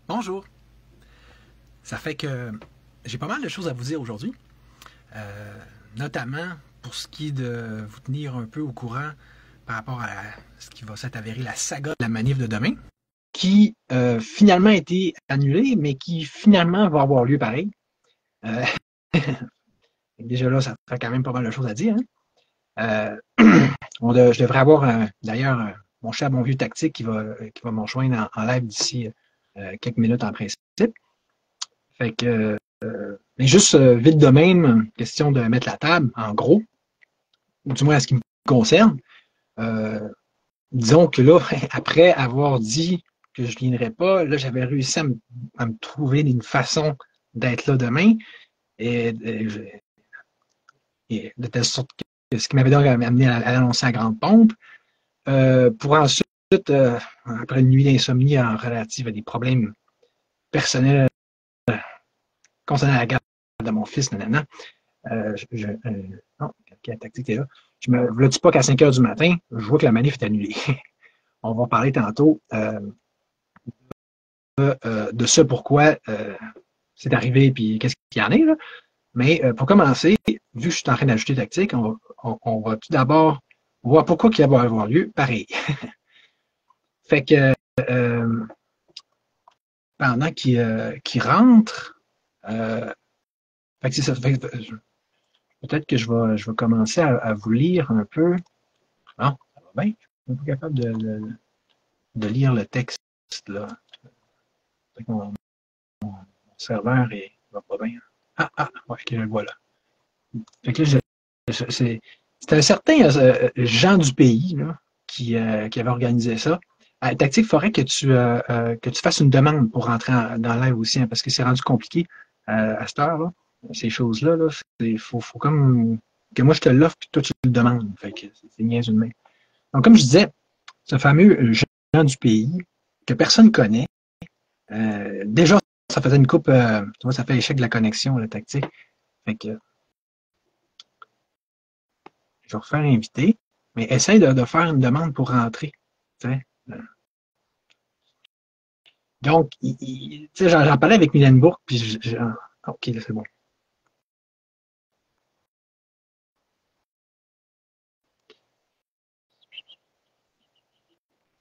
Bonjour. Ça fait que j'ai pas mal de choses à vous dire aujourd'hui, notamment pour ce qui est de vous tenir un peu au courant par rapport à ce qui va s'être avéré la saga de la manif de demain, qui finalement a été annulée, mais qui finalement va avoir lieu pareil. Euh, Déjà là, ça fait quand même pas mal de choses à dire. Hein? Je devrais avoir d'ailleurs mon cher bon vieux tactique qui va m'en joindre en live d'ici quelques minutes en principe. Fait que mais juste vite de même, question de mettre la table, en gros, ou du moins à ce qui me concerne. Euh, Disons que là, après avoir dit que je ne viendrais pas, là, j'avais réussi à me trouver une façon d'être là demain. Et de telle sorte que ce qui m'avait donc amené à l'annoncer à grande pompe, pour ensuite, après une nuit d'insomnie en relative à des problèmes personnels concernant la garde de mon fils, nanana, non, quelle tactique est là? Je me dis pas qu'à 5 heures du matin, je vois que la manif est annulée. On va parler tantôt de ce pourquoi c'est arrivé et qu'est-ce qu'il y en est. Là. Mais pour commencer, vu que je suis en train d'ajouter tactique, on va tout d'abord voir pourquoi il va avoir lieu pareil. Fait que euh, pendant qu'il rentre, euh, fait que c'est ça. Peut-être que je vais commencer à vous lire un peu. Non, ça va bien. Je suis pas capable de lire le texte là. Mon serveur va pas bien. Ouais, ok, je le vois là. Fait que là, c'est un certain Jean du pays là, qui avait organisé ça. Tactique, il faudrait que tu fasses une demande pour rentrer dans live aussi, hein, parce que c'est rendu compliqué à cette heure, là, ces choses-là. Là, faut comme que moi je te l'offre puis toi tu le demandes. Fait que c'est niaiseux de même. Donc, comme je disais, ce fameux Jean du pays que personne connaît, déjà, ça faisait une coupe, tu vois, ça fait échec de la connexion, la tactique. Fait que je vais refaire inviter, mais essaye de faire une demande pour rentrer. Donc, j'en parlais avec Mylène Bourque, puis OK, là, c'est bon.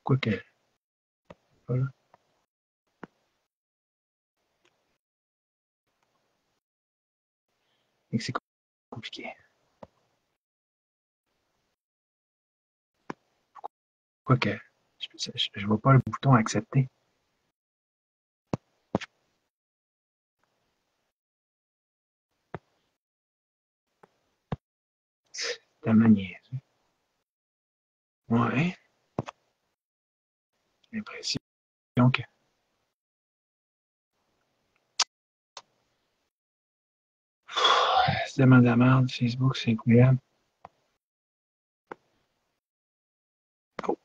Quoique, voilà. C'est compliqué. Quoique, je ne vois pas le bouton accepter. C'est tellement niaiseux. Ouais, j'ai l'impression que c'est tellement de la merde, Facebook, c'est incroyable. Oh,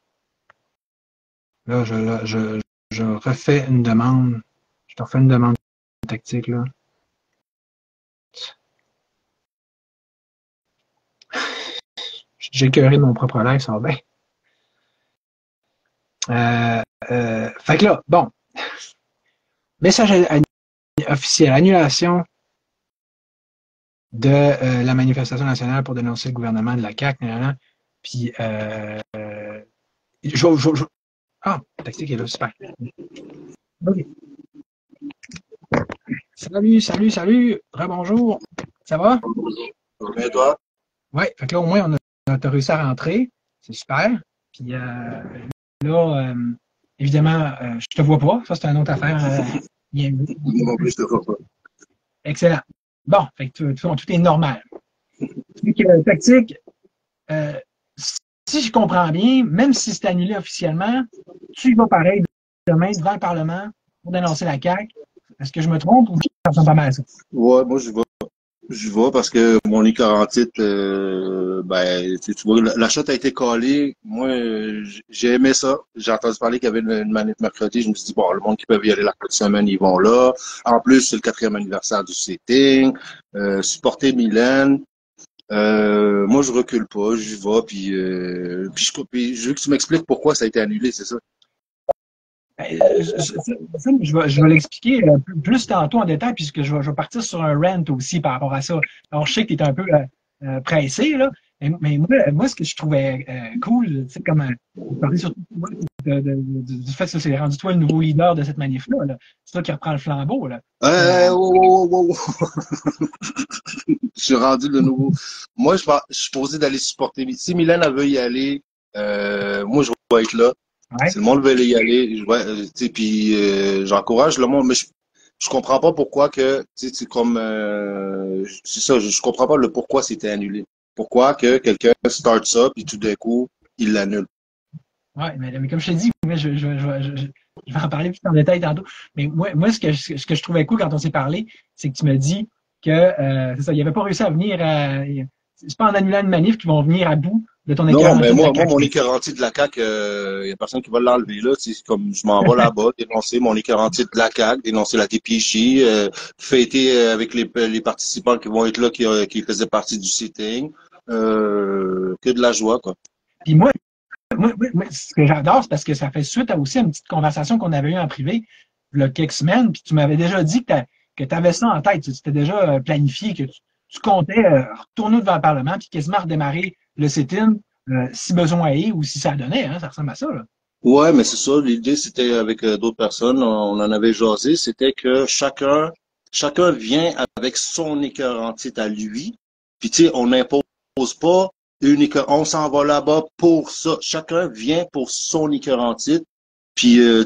là, je refais une demande. Je te refais une demande tactique, là. J'ai écœuré mon propre live, ça va bien. Fait que là, bon, message officiel, annulation de la manifestation nationale pour dénoncer le gouvernement de la CAQ. Puis, ah, le tactique est là, super. Okay. Salut, rebonjour. Ça va? Et toi? Oui, fait que là, au moins, t'as réussi à rentrer. C'est super. Puis là, évidemment, je te vois pas. Ça, c'est une autre affaire. Bien vu. Non plus, je te vois pas. Excellent. Bon, fait que tout est normal. Fait que, tactique, euh, si je comprends bien, même si c'est annulé officiellement, tu y vas pareil demain devant le Parlement pour dénoncer la CAQ. Est-ce que je me trompe ou ça ressemble pas mal à ça? Ouais, moi, je vais. Je vais parce que mon lit 48, ben, tu vois, l'achat a été collé. Moi, j'ai aimé ça. J'ai entendu parler qu'il y avait une manif mercredi. Je me suis dit, bon, le monde qui peut y aller la semaine, ils vont là. En plus, c'est le 4e anniversaire du sitting. Supporter Mylène. Moi, je recule pas. J'y vais. Puis je veux que tu m'expliques pourquoi ça a été annulé, c'est ça? Je vais l'expliquer plus tantôt en détail, puisque je vais partir sur un rant aussi par rapport à ça. Alors, je sais que tu es un peu pressé, là, mais moi, ce que je trouvais cool, tu sais, comme parler surtout du fait que c'est rendu toi le nouveau leader de cette manif-là. Là. C'est toi qui reprend le flambeau. Là. Wow, wow, wow. Je suis rendu de nouveau. Moi, je suis posé d'aller supporter. Si Mylène elle veut y aller, moi, je vais être là. Ouais. Si le monde veut y aller, puis j'encourage le monde, mais je comprends pas pourquoi que, tu sais, c'est comme, c'est ça, je comprends pas le pourquoi c'était annulé. Pourquoi que quelqu'un start ça, puis tout d'un coup, il l'annule. Ouais, mais comme je te dis, moi, je vais en parler plus en détail tantôt. Mais moi ce que je trouvais cool quand on s'est parlé, c'est que tu me dis que c'est ça, il avait pas réussi à venir c'est pas en annulant une manif qu'ils vont venir à bout de ton Non, mais écœurantite de la moi, CAQ. mon écœurantite de la CAQ, y a personne qui va l'enlever, là. C'est comme, je m'en vais là-bas, dénoncer mon écœurantite de la CAQ, dénoncer la DPJ, fêter avec les participants qui vont être là, qui faisaient partie du sitting. Que de la joie, quoi. Puis moi, ce que j'adore, c'est parce que ça fait suite à aussi une petite conversation qu'on avait eue en privé il y a quelques semaines, puis tu m'avais déjà dit que tu avais ça en tête, tu t'étais déjà planifié, que tu comptais retourner devant le Parlement, puis quasiment redémarrer le sit-in si besoin est ou si ça donnait, hein, ça ressemble à ça. Là. Ouais, mais c'est ça. L'idée, c'était avec d'autres personnes, on en avait jasé, c'était que chacun vient avec son écœurantite à lui. Puis tu sais, on n'impose pas on s'en va là-bas pour ça. Chacun vient pour son écœurantite. Puis tu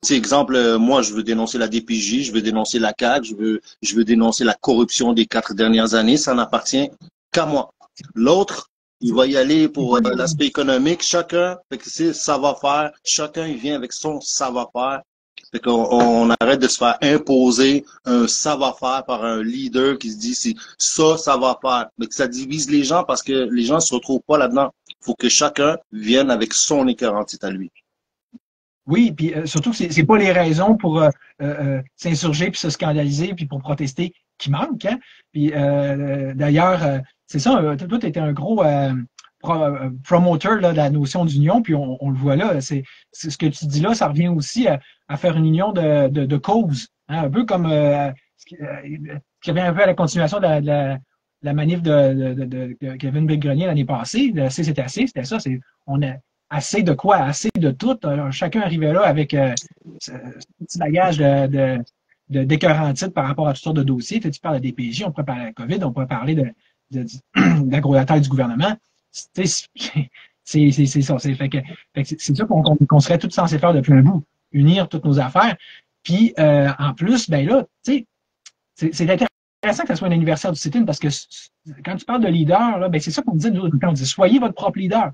sais, exemple, moi, je veux dénoncer la DPJ, je veux dénoncer la CAQ, je veux dénoncer la corruption des 4 dernières années. Ça n'appartient qu'à moi. L'autre, il va y aller C'est pour pas les... l'aspect économique. Chacun, fait que c'est savoir-faire. Chacun, il vient avec son savoir-faire. Fait qu'on on arrête de se faire imposer un savoir-faire par un leader qui se dit c'est ça, savoir-faire. Mais que ça divise les gens parce que les gens se retrouvent pas là-dedans. Il faut que chacun vienne avec son écœurantite à lui. Oui, puis surtout que c'est pas les raisons pour s'insurger puis se scandaliser puis pour protester qui manquent. Hein? Puis d'ailleurs, c'est ça, toi, tu étais un gros promoteur là, de la notion d'union, puis on le voit là. C'est ce que tu dis là, ça revient aussi à faire une union de cause. Hein? Un peu comme qui revient un peu à la continuation la manif de Kevin Grenier l'année passée. Le C, c'était assez, c'était ça. On a assez de quoi, assez de tout. Chacun arrivait là avec ce petit bagage d'écœurantite par rapport à toutes sortes de dossiers. Tu parles de DPJ, on pourrait parler de la COVID, on pourrait parler de la gros taille du gouvernement. C'est ça. C'est ça qu'on serait tous censés faire depuis un bout, unir toutes nos affaires. Puis, en plus, ben là, tu sais, c'est intéressant que ça soit un anniversaire du sit-in parce que quand tu parles de leader, là, ben c'est ça qu'on disait, nous, on dit, soyez votre propre leader.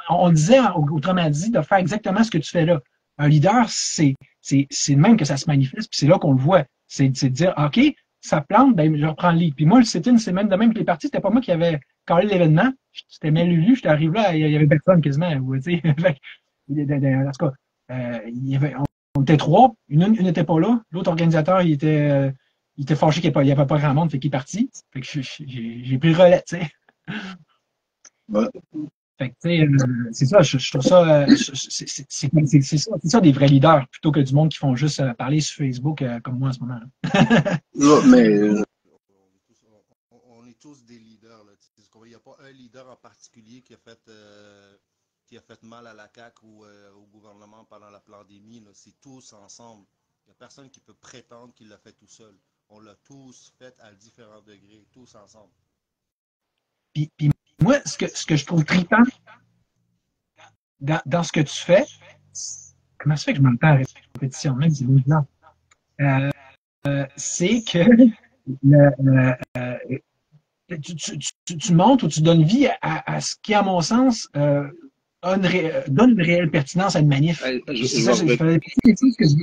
On disait, autrement dit, de faire exactement ce que tu fais là. Un leader, c'est de même que ça se manifeste, puis c'est là qu'on le voit. C'est de dire, OK, ça plante, ben, je reprends le lead. Puis moi, le sit-in, c'est même de même que les partis, c'était pas moi qui avais calé l'événement. C'était Lulu, j'étais arrivé là, il y avait personne quasiment. En tout cas, on était trois, une n'était pas là, l'autre organisateur, il était fâché qu'il n'y avait pas grand monde, fait qu'il est parti. Fait que j'ai pris le relais, tu sais. Ouais. Fait que, tu sais, c'est ça, je trouve ça, c'est ça des vrais leaders, plutôt que du monde qui font juste parler sur Facebook comme moi en ce moment. Là. Là, mais on est tous des leaders. Là. Il n'y a pas un leader en particulier qui a fait mal à la CAQ ou au gouvernement pendant la pandémie. C'est tous ensemble. Il n'y a personne qui peut prétendre qu'il l'a fait tout seul. On l'a tous fait à différents degrés, tous ensemble. Puis moi, ce que je trouve trippant dans ce que tu fais, comment ça fait que je m'entends à répétition, même si c'est bizarre, c'est que tu montres ou tu donnes vie à ce qui, à mon sens, donne une réelle pertinence à une manif. Hey, c'est ça, je faisais partie des choses que je...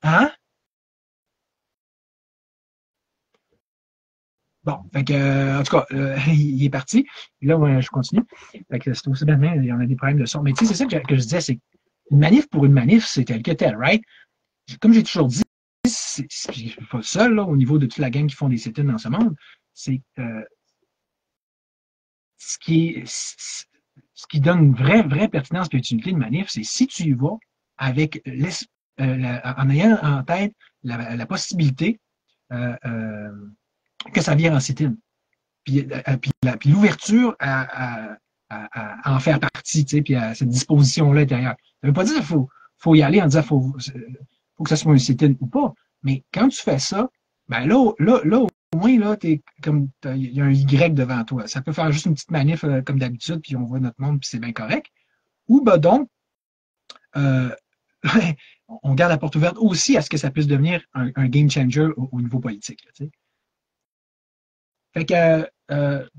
Hein? Bon, fait que, en tout cas, il est parti. Et là, moi, je continue. Fait que c'est aussi bien, il y en a des problèmes de son. Mais tu sais, c'est ça que je disais, c'est une manif pour une manif, c'est tel que tel, right? Comme j'ai toujours dit, je suis pas seul là, au niveau de toute la gang qui font des sit-ins dans ce monde, c'est ce qui est ce qui donne une vraie pertinence et utilité de manif, c'est si tu y vas avec en ayant en tête la possibilité que ça vire en sit-in. Puis l'ouverture à en faire partie, tu sais, puis à cette disposition-là intérieure. Ça ne veut pas dire qu'il faut y aller en disant faut que ça soit un sit-in ou pas. Mais quand tu fais ça, ben là au moins, là, il y a un Y devant toi. Ça peut faire juste une petite manif comme d'habitude, puis on voit notre monde, puis c'est bien correct. Ou ben donc, euh, on garde la porte ouverte aussi à ce que ça puisse devenir un game changer au niveau politique. Là, tu sais. Fait que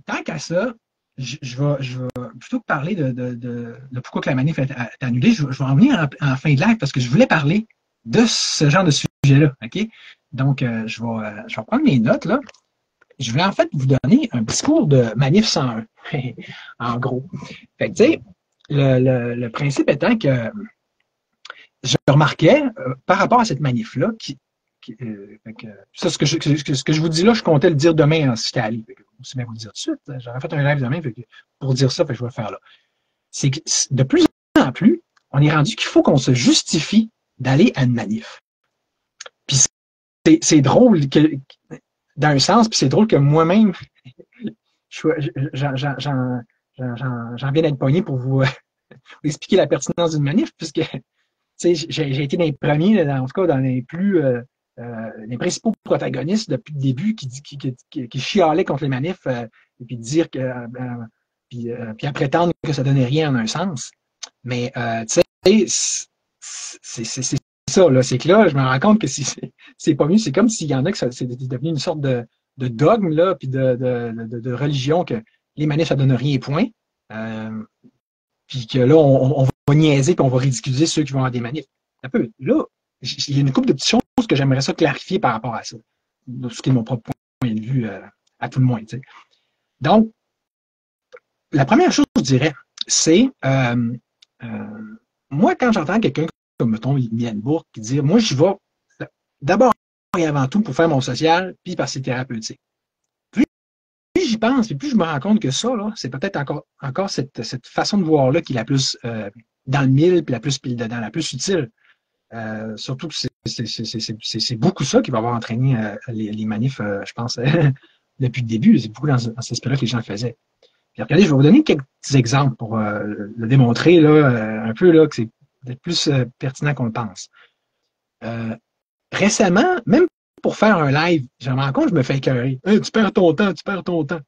tant qu'à ça, je vais plutôt que parler de pourquoi que la manif est annulée, je vais en venir en fin de live parce que je voulais parler de ce genre de sujet-là. OK? Donc, je vais prendre mes notes là. Je vais en fait vous donner un discours de Manif 101, en gros. Fait que, tu sais, le principe étant que je remarquais, par rapport à cette manif-là, ça, ce que je vous dis là, je comptais le dire demain en Cali. Je vais vous le dire tout de suite. J'aurais fait un live demain pour dire ça, je vais le faire là. C'est que de plus en plus, on est rendu qu'il faut qu'on se justifie d'aller à une manif. Puis c'est drôle que, dans un sens, puis c'est drôle que moi-même, j'en viens d'être pogné pour vous expliquer la pertinence d'une manif, puisque j'ai été dans les premiers, en tout cas dans les les principaux protagonistes depuis le début qui chialaient contre les manifs et puis dire que puis à prétendre que ça donnait rien en un sens. Mais tu sais, c'est ça, là. C'est que là, je me rends compte que c'est pas mieux. C'est comme s'il y en a que c'est devenu une sorte de dogme, là, puis de religion que les manifs, ça donne rien, point. Puis que là, on va niaiser puis on va ridiculiser ceux qui vont à des manifs. Un peu. Là, il y a une couple de petites choses que j'aimerais ça clarifier par rapport à ça. Ce qui est mon propre point de vue à tout le moins. T'sais. Donc, la première chose que je dirais, c'est moi, quand j'entends quelqu'un comme, mettons, Yann Bourque, qui dit moi, j'y vais d'abord et avant tout pour faire mon social, puis parce que c'est thérapeutique. Plus j'y pense, et plus je me rends compte que ça, là, c'est peut-être encore cette façon de voir-là qui est la plus dans le mille, puis la plus pile dedans, la plus utile. Surtout que c'est beaucoup ça qui va avoir entraîné les manifs, je pense, depuis le début. C'est beaucoup dans cet esprit-là que les gens le faisaient. Puis regardez, je vais vous donner quelques petits exemples pour le démontrer là, un peu là, que c'est peut-être plus pertinent qu'on le pense. Récemment, même pour faire un live, je me rends compte que je me fais écœurer. Hey, tu perds ton temps, tu perds ton temps.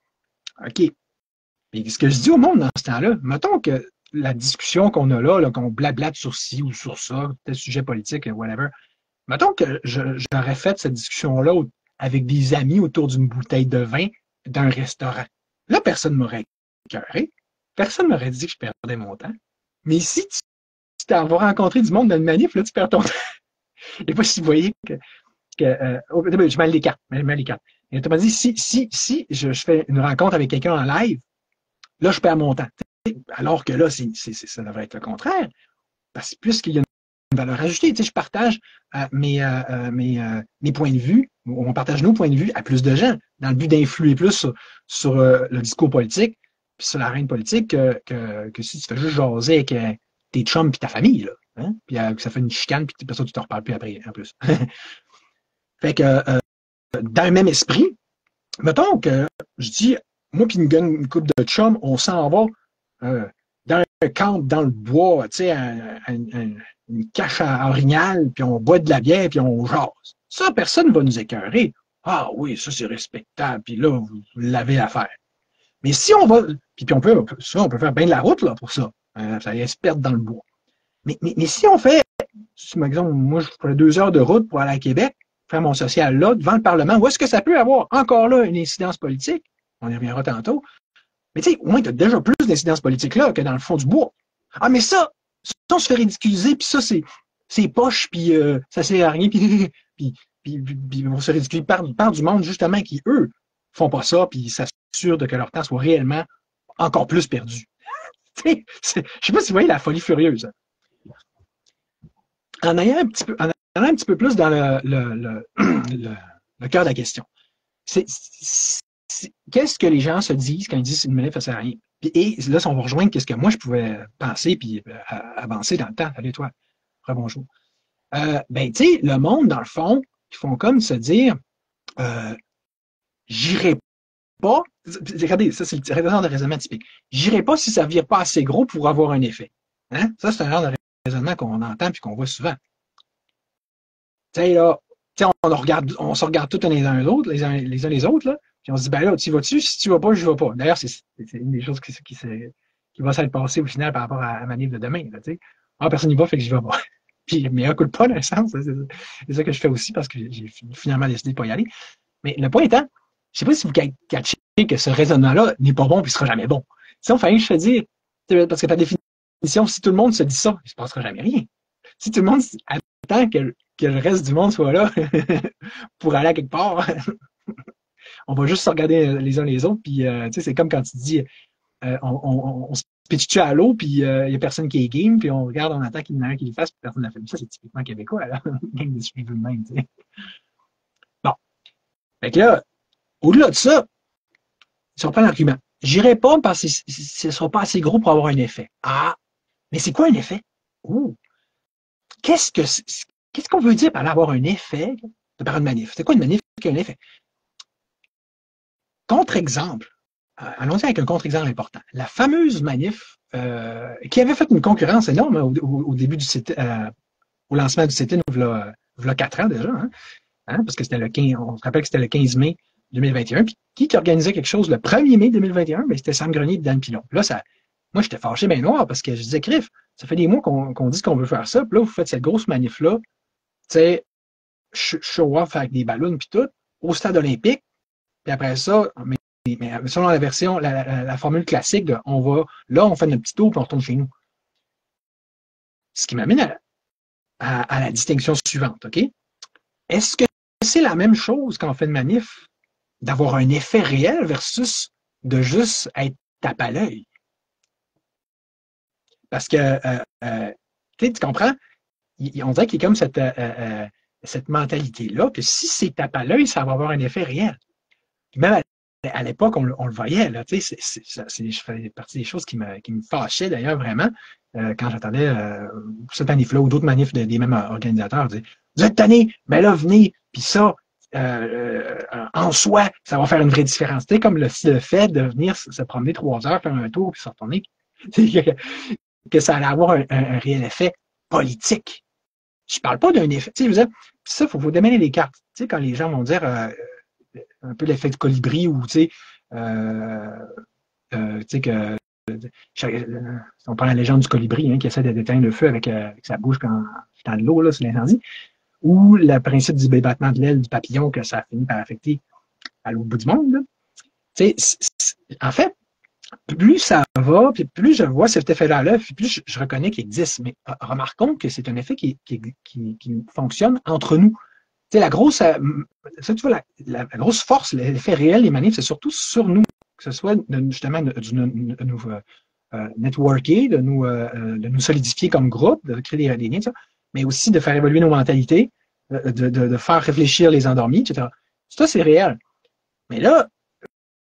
OK. Et ce que je dis au monde dans ce temps-là, mettons que la discussion qu'on a là qu'on blablate sur ci ou sur ça, tel sujet politique, whatever, mettons que j'aurais fait cette discussion-là avec des amis autour d'une bouteille de vin d'un restaurant. Là, personne ne m'aurait écœuré. Personne ne m'aurait dit que je perdais mon temps. Mais si tu t'en vas rencontrer du monde dans une manif, là, tu perds ton temps. Je ne sais pas si vous voyez que je mets les cartes. Et autrement dit, si je fais une rencontre avec quelqu'un en live, là, je perds mon temps. Alors que là, ça devrait être le contraire. Parce que puisqu'il y a une valeur ajoutée, je partage mes points de vue, on partage nos points de vue à plus de gens, dans le but d'influer plus sur le discours politique, puis sur l'arène politique, que si tu fais juste jaser avec tes chums puis ta famille, là, hein, puis que ça fait une chicane, puis ça, tu t'en reparles plus après, en plus. Fait que, dans le même esprit, mettons que je dis, moi puis une couple de chums, on s'en va dans un camp, dans le bois, tu sais, une cache à orignal, puis on boit de la bière, puis on jase. Ça, personne ne va nous écœurer. Ah oui, ça c'est respectable, puis là, vous l'avez à faire. Mais si on va, puis on peut faire bien de la route là, pour ça. Ça allait se perdre dans le bois. Mais si on fait, par exemple, moi je ferais 2 heures de route pour aller à Québec, faire mon social là, devant le Parlement, où est-ce que ça peut avoir encore là une incidence politique? On y reviendra tantôt. Mais tu sais, au moins, tu as déjà plus d'incidence politique là que dans le fond du bois. Ah, mais ça on se fait ridiculiser, puis ça, c'est poche, puis ça sert à rien, puis on se ridiculiser par du monde, justement, qui, eux, font pas ça, puis s'assurent que leur temps soit réellement encore plus perdu. Je sais pas si vous voyez la folie furieuse. En allant un petit peu plus dans le cœur de la question. Qu'est-ce que les gens se disent quand ils disent une manif, ça sert à rien? Et là, si on va rejoindre ce que moi, je pouvais penser puis avancer dans le temps. Allez, toi, rebonjour. Ben, tu sais, le monde, dans le fond, ils font comme se dire, euh, j'irai pas. Regardez, ça, c'est le genre de raisonnement typique. J'irai pas si ça ne vire pas assez gros pour avoir un effet. Hein? Ça, c'est un genre de raisonnement qu'on entend puis qu'on voit souvent. Tu sais, là, on se regarde tous les uns les autres, les autres, là, puis on se dit, ben là, tu vas-tu? Si tu vas pas, je vais pas. D'ailleurs, c'est une des choses qui va s'être passée au final par rapport à ma livre de demain. Là, personne n'y va, fait que j'y vais pas. Puis, mais un coup de pas, dans un sens, c'est ça que je fais aussi parce que j'ai finalement décidé de pas y aller. Mais le point étant, je sais pas si vous catchez que ce raisonnement-là n'est pas bon puis sera jamais bon. Si on fait je te dire, parce que par définition, si tout le monde se dit ça, il ne se passera jamais rien. Si tout le monde attend que le reste du monde soit là pour aller à quelque part, on va juste se regarder les uns les autres, puis c'est comme quand tu dis on se pitche à l'eau, puis il n'y a personne qui est game, puis on regarde, on attend qu'il y en ait un qui le fasse, puis personne n'a fait. Ça, c'est typiquement québécois, là. Game de suivre le même, t'sais. Bon. Fait que là, au-delà de ça, si on prend l'argument, j'irai pas parce que ce ne sera pas assez gros pour avoir un effet. Ah, mais c'est quoi un effet? Ouh. Qu'est-ce qu'on veut dire par avoir un effet de par une manif? C'est quoi une manif qui a un effet? Contre-exemple. Allons-y avec un contre-exemple important. La fameuse manif qui avait fait une concurrence énorme au début du au lancement du CETIN, il y a 4 ans déjà, parce que c'était le 15, on se rappelle que c'était le 15 mai 2021. Puis qui organisait quelque chose le 1er mai 2021? Ben, c'était Sam Grenier et Dan Pilon. Là, moi, j'étais fâché bien noir parce que je disais, Criff, ça fait des mois qu'on dit qu'on veut faire ça. Puis là, vous faites cette grosse manif-là, tu sais, show-off avec des ballons puis tout, au stade olympique. Puis après ça, mais selon la version, la formule classique de on fait notre petit tour puis on retourne chez nous. Ce qui m'amène à la distinction suivante, OK? Est-ce que c'est la même chose quand on fait une manif d'avoir un effet réel versus de juste être tape à l'œil? Parce que, tu comprends? On dirait qu'il y a comme cette mentalité-là que si c'est tape à l'œil, ça va avoir un effet réel. Même à l'époque, on le voyait, là, ça fait partie des choses qui me fâchaient d'ailleurs vraiment quand j'entendais cette manif-là ou d'autres manifs des mêmes organisateurs dire vous êtes tannés, mais là, venez, puis ça, en soi, ça va faire une vraie différence. Tu sais, comme le fait de venir se promener 3 heures, faire un tour, puis se retourner, que ça allait avoir un réel effet politique. Je ne parle pas d'un effet. Tu sais, ça, il faut démêler les cartes. Tu sais, quand les gens vont dire un peu l'effet de colibri ou tu sais que on prend la légende du colibri qui essaie d'éteindre le feu avec sa bouche quand dans de l'eau, là, c'est l'incendie, ou le principe du battement de l'aile du papillon que ça finit par affecter à l'autre bout du monde. Là. En fait, plus ça va, puis plus je vois cet effet-là à l'œuvre, plus je reconnais qu'il existe. Mais remarquons que c'est un effet qui fonctionne entre nous. Tu sais, la grosse force, l'effet réel des manifs, c'est surtout sur nous, que ce soit justement de nous networker, de nous solidifier comme groupe, de créer des liens, mais aussi de faire évoluer nos mentalités, de faire réfléchir les endormis, etc. Ça, c'est réel. Mais là,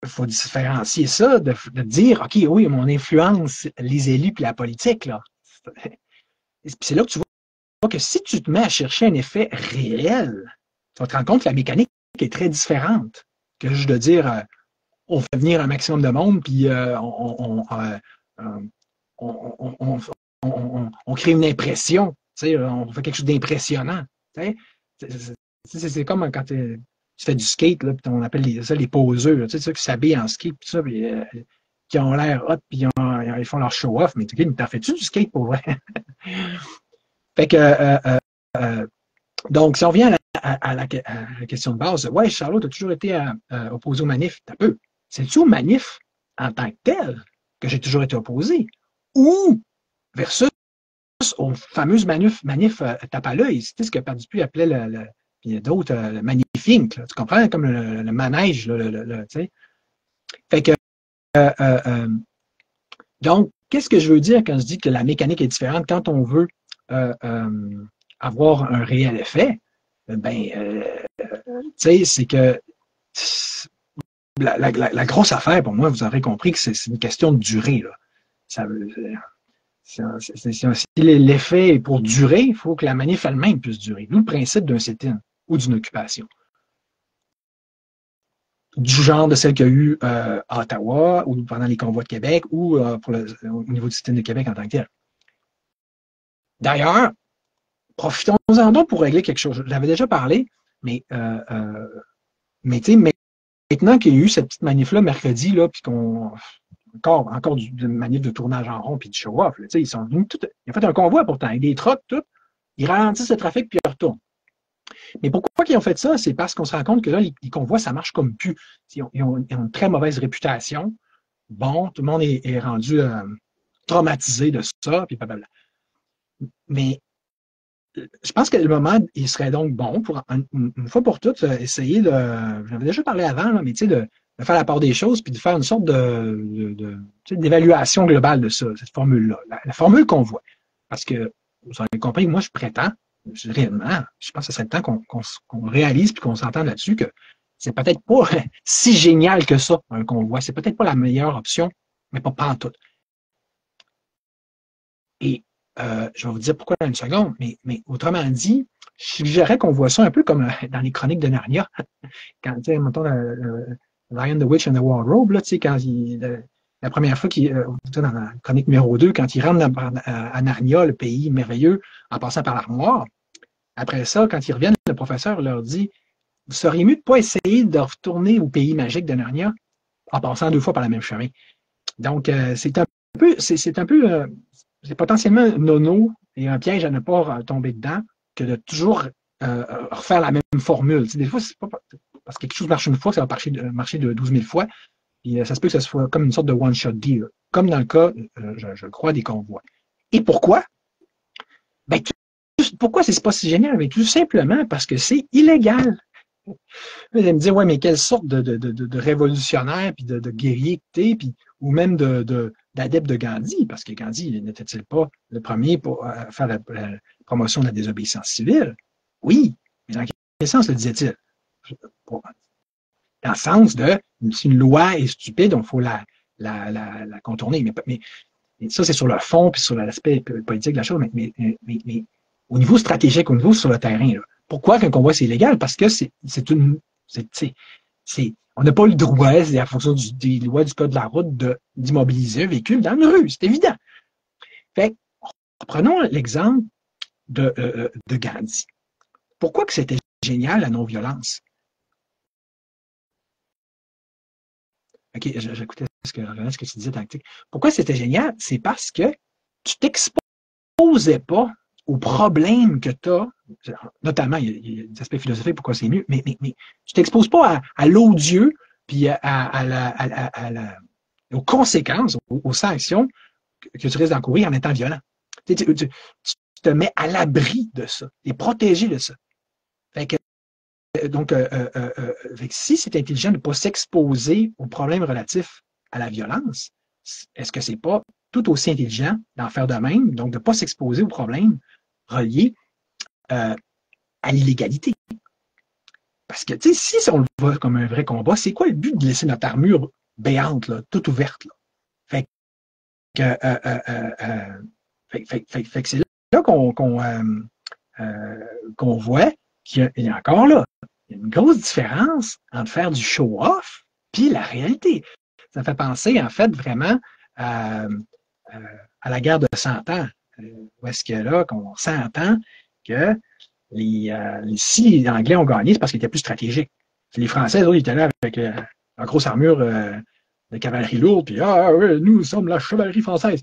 il faut différencier ça, de dire, OK, oui, mon influence, les élus puis la politique, là. Et c'est là que tu vois que si tu te mets à chercher un effet réel, tu vas te rendre compte que la mécanique est très différente que juste de dire on fait venir un maximum de monde, puis on crée une impression, on fait quelque chose d'impressionnant. C'est comme quand tu fais du skate, là, puis on appelle ça les poseurs, ceux qui s'habillent en skate, puis ça, puis, qui ont l'air hot, puis ils font leur show-off, mais t'en fais-tu du skate pour vrai? Fait que, donc, si on vient à la question de base, ouais, Charlot, tu as toujours été opposé aux manifs. T'as peu. C'est-tu aux manifs en tant que tel que j'ai toujours été opposé? Ou versus aux fameuses manifs tape à l'œil? C'est ce que Pardupuis appelait puis il y a d'autres, le magnifique. Tu comprends? Comme le manège, tu sais. Fait que, donc, qu'est-ce que je veux dire quand je dis que la mécanique est différente quand on veut avoir un réel effet? Ben, tu sais, c'est que la grosse affaire, pour moi, vous aurez compris que c'est une question de durée. Là. Ça, si l'effet est pour durer, il faut que la manif elle-même puisse durer. D'où le principe d'un sit-in ou d'une occupation. Du genre de celle qu'il y a eu à Ottawa ou pendant les convois de Québec ou au niveau du sit-in de Québec en tant que tel. D'ailleurs, profitons-en donc pour régler quelque chose. J'avais déjà parlé, mais tu sais, maintenant qu'il y a eu cette petite manif-là mercredi, là, puis qu'on encore du manif de tournage en rond puis du show-off. Ils sont venus ils ont fait un convoi pourtant, avec des trucks, tout. Ils ralentissent le trafic puis ils retournent. Mais pourquoi ils ont fait ça? C'est parce qu'on se rend compte que là, les convois, ça marche comme plus. Ils ont une très mauvaise réputation. Bon, tout le monde est rendu traumatisé de ça, puis blablabla. Mais je pense que le moment, il serait donc bon pour, une fois pour toutes, essayer de. J'avais déjà parlé avant, là, mais tu sais, de faire la part des choses puis de faire une sorte d'évaluation globale de ça, cette formule-là. La formule qu'on voit. Parce que, vous avez compris, moi, je prétends, réellement, je pense que c'est le temps qu'on réalise puis qu'on s'entende là-dessus que c'est peut-être pas si génial que ça, un convoi. C'est peut-être pas la meilleure option, mais pas pantoute. Et je vais vous dire pourquoi dans une seconde, mais autrement dit, je suggérerais qu'on voit ça un peu comme dans les chroniques de Narnia. Quand, tu sais, mettons, Lion, the Witch and the Wardrobe, là, tu sais, quand la première fois dans la chronique numéro 2, quand ils rentrent à Narnia, le pays merveilleux, en passant par l'armoire, après ça, quand ils reviennent, le professeur leur dit, vous seriez mieux de ne pas essayer de retourner au pays magique de Narnia en passant 2 fois par le même chemin. Donc, c'est potentiellement nono et un piège à ne pas tomber dedans que de toujours refaire la même formule. Des fois, c'est pas parce que quelque chose marche une fois que ça va marcher de 12 000 fois. Et ça se peut que ce soit comme une sorte de one-shot deal, comme dans le cas, je crois, des convois. Et pourquoi? Ben, pourquoi c'est pas si génial? Mais tout simplement parce que c'est illégal. Vous allez me dire, ouais, mais quelle sorte de révolutionnaire, puis de guerrier que t'es, puis ou même d'adepte de Gandhi, parce que Gandhi n'était-il pas le premier pour faire la promotion de la désobéissance civile? Oui, mais dans quel sens le disait-il? Dans le sens de, si une loi est stupide, donc il faut la contourner. Mais ça, c'est sur le fond, puis sur l'aspect politique de la chose, mais au niveau stratégique, au niveau sur le terrain, là, pourquoi qu'un convoi c'est illégal? Parce que on n'a pas le droit, c'est à fonction des lois du code de la route, d'immobiliser un véhicule dans une rue, c'est évident. Fait prenons l'exemple de Gandhi. Pourquoi que c'était génial la non-violence? OK, j'écoutais ce que tu disais, tactique. Pourquoi c'était génial? C'est parce que tu t'exposais pas aux problèmes que tu as, notamment, il y a des aspects philosophiques, pourquoi c'est mieux, mais tu t'exposes pas à l'odieux, puis aux conséquences, aux sanctions que tu risques d'encourir en étant violent. Tu te mets à l'abri de ça, et protégé de ça. Fait que, donc, si c'est intelligent de ne pas s'exposer aux problèmes relatifs à la violence, est-ce que c'est pas tout aussi intelligent d'en faire de même, donc de ne pas s'exposer aux problèmes reliés à l'illégalité? Parce que, tu sais, si on le voit comme un vrai combat, c'est quoi le but de laisser notre armure béante, là, toute ouverte, là? Fait que c'est là qu'on voit qu'il y a encore là, il y a une grosse différence entre faire du show-off puis la réalité. Ça fait penser, en fait, vraiment à la guerre de 100 ans, où est-ce que là, qu'on s'entend que si les Anglais ont gagné, c'est parce qu'ils étaient plus stratégiques. Les Français, eux, ils étaient là avec leur grosse armure de cavalerie lourde, puis oui, nous sommes la chevalerie française.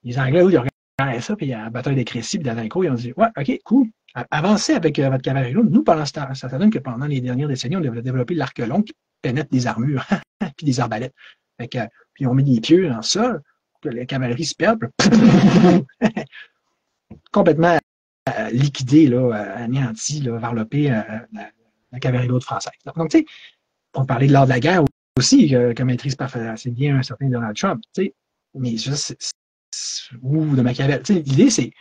Les Anglais, eux, ils regardaient ça, puis à la bataille des Crécy, puis d'Alencourt, ils ont dit, ouais, OK, cool, avancez avec votre cavalerie lourde. Nous, pendant ce temps, ça donne que pendant les dernières décennies, on a développé l'arc long qui pénètre des armures, puis des arbalètes. Puis on met des pieux dans ça, pour que la cavalerie se perde, complètement liquidé, là, anéanti, là, varlopé la cavalerie lourde française. Donc, tu sais, on parlait de l'art de la guerre aussi, que maîtrise assez bien un certain Donald Trump, tu sais, mais ou de Machiavel. Tu sais, l'idée, c'est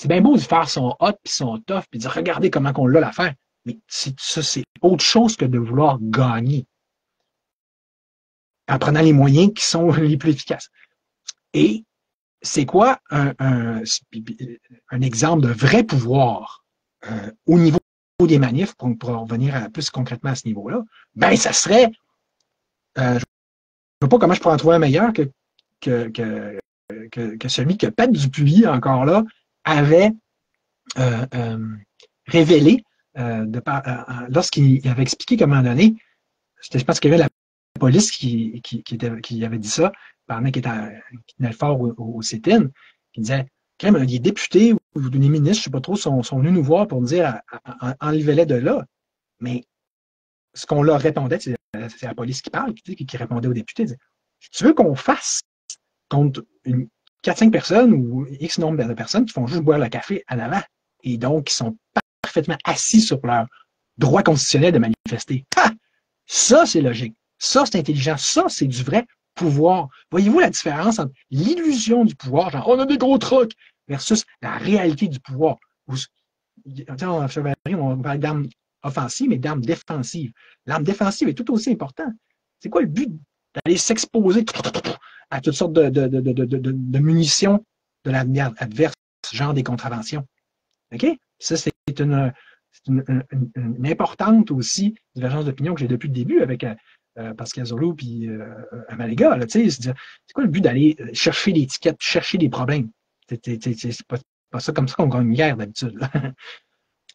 bien beau de faire son hot puis son tough puis de dire regardez comment qu'on l'a l'affaire, mais ça, c'est autre chose que de vouloir gagner. en prenant les moyens qui sont les plus efficaces. Et c'est quoi un exemple de vrai pouvoir au niveau des manifs, pour revenir plus concrètement à ce niveau-là? Ben, ça serait, je ne sais pas comment je pourrais en trouver un meilleur que celui que Pat Dupuis, encore là, avait révélé lorsqu'il avait expliqué comment donner. Je pense qu'il y avait la police qui avait dit ça pendant qu'il tenait le fort au sit-in, qui disait quand même, les députés ou les ministres, je ne sais pas trop, sont venus nous voir pour nous dire enlevez-les de là. Mais ce qu'on leur répondait, c'est la police qui parle, qui répondait aux députés. Disait, tu veux qu'on fasse contre 4-5 personnes ou X nombre de personnes qui font juste boire le café en avant et donc qui sont parfaitement assis sur leur droit constitutionnel de manifester. Ha! Ça, c'est logique. Ça, c'est intelligent. Ça, c'est du vrai pouvoir. Voyez-vous la différence entre l'illusion du pouvoir, genre on a des gros trucs, versus la réalité du pouvoir. En chevalerie, on parle d'armes offensives, mais d'armes défensives. L'arme défensive est tout aussi importante. C'est quoi le but d'aller s'exposer à toutes sortes de munitions de l'avenir adverse, genre des contraventions? OK? Ça, c'est une importante aussi divergence d'opinion que j'ai depuis le début avec Pascal Zolo puis Amalega. C'est quoi le but d'aller chercher l'étiquette, chercher des problèmes? C'est pas ça comme ça qu'on gagne une guerre d'habitude.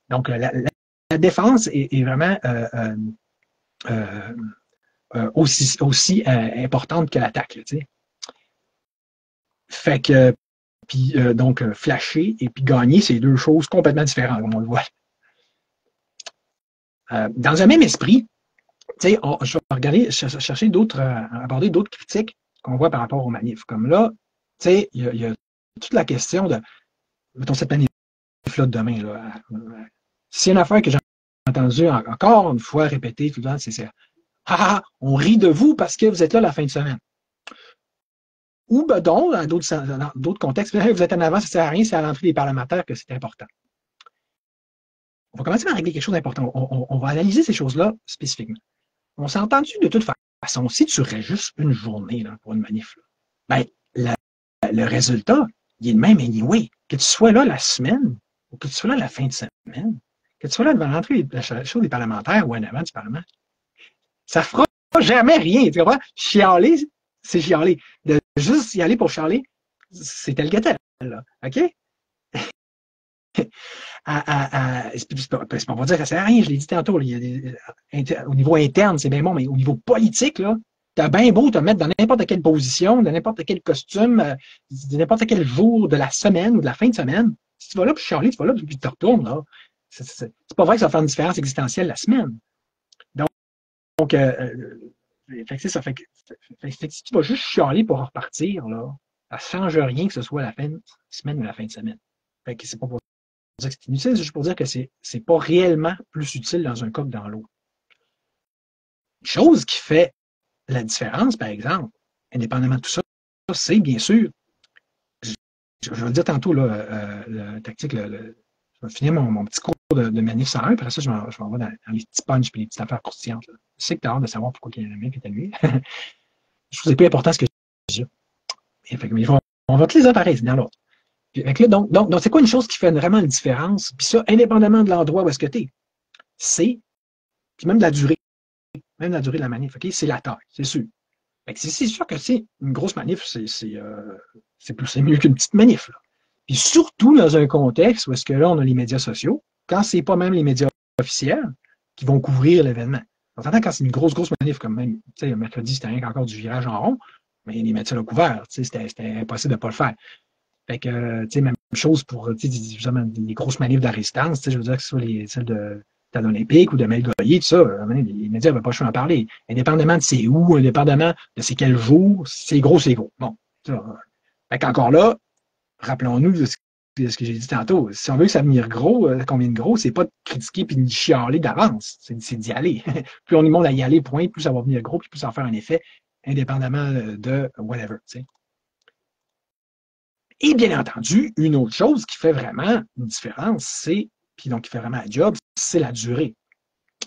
Donc, la défense est vraiment aussi importante que l'attaque. Fait que, puis donc, flasher et puis gagner, c'est deux choses complètement différentes, comme on le voit. Dans un même esprit, je vais regarder, chercher aborder d'autres critiques qu'on voit par rapport aux manifs. Comme là, il y a toute la question de, mettons, cette manif-là de demain. Là, c'est une affaire que j'ai entendue encore une fois répétée tout le temps, c'est ça. On rit de vous parce que vous êtes là la fin de semaine. Ou ben donc, dans d'autres contextes, vous êtes en avant, ça ne sert à rien, c'est à l'entrée des parlementaires que c'est important. On va commencer par régler quelque chose d'important. On va analyser ces choses-là spécifiquement. On s'est entendu de toute façon, si tu restes juste une journée là, pour une manif, là, ben, le résultat, il est le même anyway. Que tu sois là la semaine ou que tu sois là la fin de semaine, que tu sois là devant l'entrée des parlementaires ou en avant du Parlement, ça ne fera jamais rien. Tu comprends? Chialer, c'est chialer. De juste y aller pour chialer, c'est tel que tel. Là. OK? On va dire que ça sert à rien, je l'ai dit tantôt. Au niveau interne, c'est bien bon, mais au niveau politique, là, t'as bien beau te mettre dans n'importe quelle position, dans n'importe quel costume, de n'importe quel jour de la semaine ou de la fin de semaine. Si tu vas là pour chialer, tu vas là puis tu te retournes, là. C'est pas vrai que ça va faire une différence existentielle la semaine. Donc, c'est ça. Si tu vas juste chialer pour repartir, là, ça ne change rien que ce soit la fin de semaine ou la fin de semaine. Fait que c'est pas pour dire que c'est inutile, c'est juste pour dire que c'est pas réellement plus utile dans un cas que dans l'autre. Chose qui fait la différence, par exemple, indépendamment de tout ça, c'est bien sûr, je vais le dire tantôt, là, la tactique, je vais finir mon petit cours de manif 101, puis après ça, je m'en vais dans les petits punchs et les petites affaires croustillantes. Là. Je sais que tu as hâte de savoir pourquoi il y en a un qui est à lui. Je trouve que c'est plus important ce que je dis. Mais on va te les pareil, c'est dans l'autre. Donc, c'est quoi une chose qui fait vraiment une différence? Puis ça, indépendamment de l'endroit où est-ce que tu es, c'est, puis même de la durée de la manif, OK? C'est la taille, c'est sûr. C'est sûr que c'est une grosse manif, c'est mieux qu'une petite manif. Là. Puis surtout dans un contexte où est-ce que là, on a les médias sociaux, quand c'est pas même les médias officiels qui vont couvrir l'événement. On s'entend quand c'est une grosse manif, comme même, tu sais, mercredi, c'était rien qu'encore du virage en rond, mais les médias l'ont couvert, tu sais, c'était impossible de ne pas le faire. Fait que, tu sais, même chose pour, tu sais, justement, les grosses manifs de la résistance, tu sais, je veux dire que ce soit celles de Stade olympique ou de Mel Goyer, tout ça, les médias n'avaient pas le choix d'en parler. Indépendamment de c'est où, indépendamment de c'est quel jour, c'est gros, c'est gros. Bon. Fait qu'encore là, rappelons-nous de ce que j'ai dit tantôt. Si on veut que ça vienne gros, qu'on vienne gros, c'est pas de critiquer puis de chialer d'avance. C'est d'y aller. Plus on y monte à y aller, point, plus ça va venir gros, puis plus ça va faire un effet, indépendamment de whatever, tu sais. Et bien entendu, une autre chose qui fait vraiment une différence, puis donc qui fait vraiment un job, c'est la durée.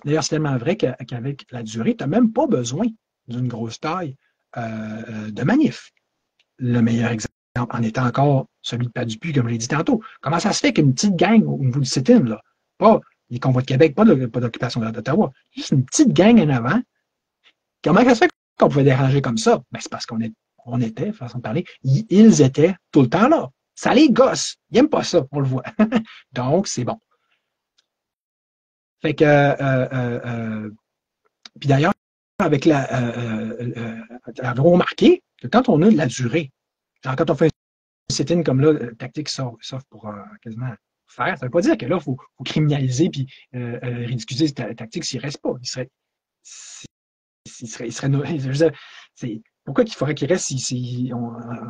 D'ailleurs, c'est tellement vrai qu'avec la durée, tu n'as même pas besoin d'une grosse taille de manif. Le meilleur exemple en étant encore celui de Padupuis, comme je l'ai dit tantôt. Comment ça se fait qu'une petite gang au niveau du sit-in, là, pas les convois de Québec, pas d'occupation d'Ottawa, juste une petite gang en avant, comment ça se fait qu'on pouvait déranger comme ça? Ben, c'est parce on était, façon de parler, ils étaient tout le temps là. Ça les gosse. Ils n'aiment pas ça, on le voit. Donc, c'est bon. Fait que, puis d'ailleurs, avec avez remarqué que quand on a de la durée, genre quand on fait un sit-in comme là, tactique sauf pour quasiment faire, ça veut pas dire que là, il faut criminaliser puis ridiculiser cette tactique s'il ne reste pas. Il serait je veux dire, pourquoi il faudrait qu'il reste si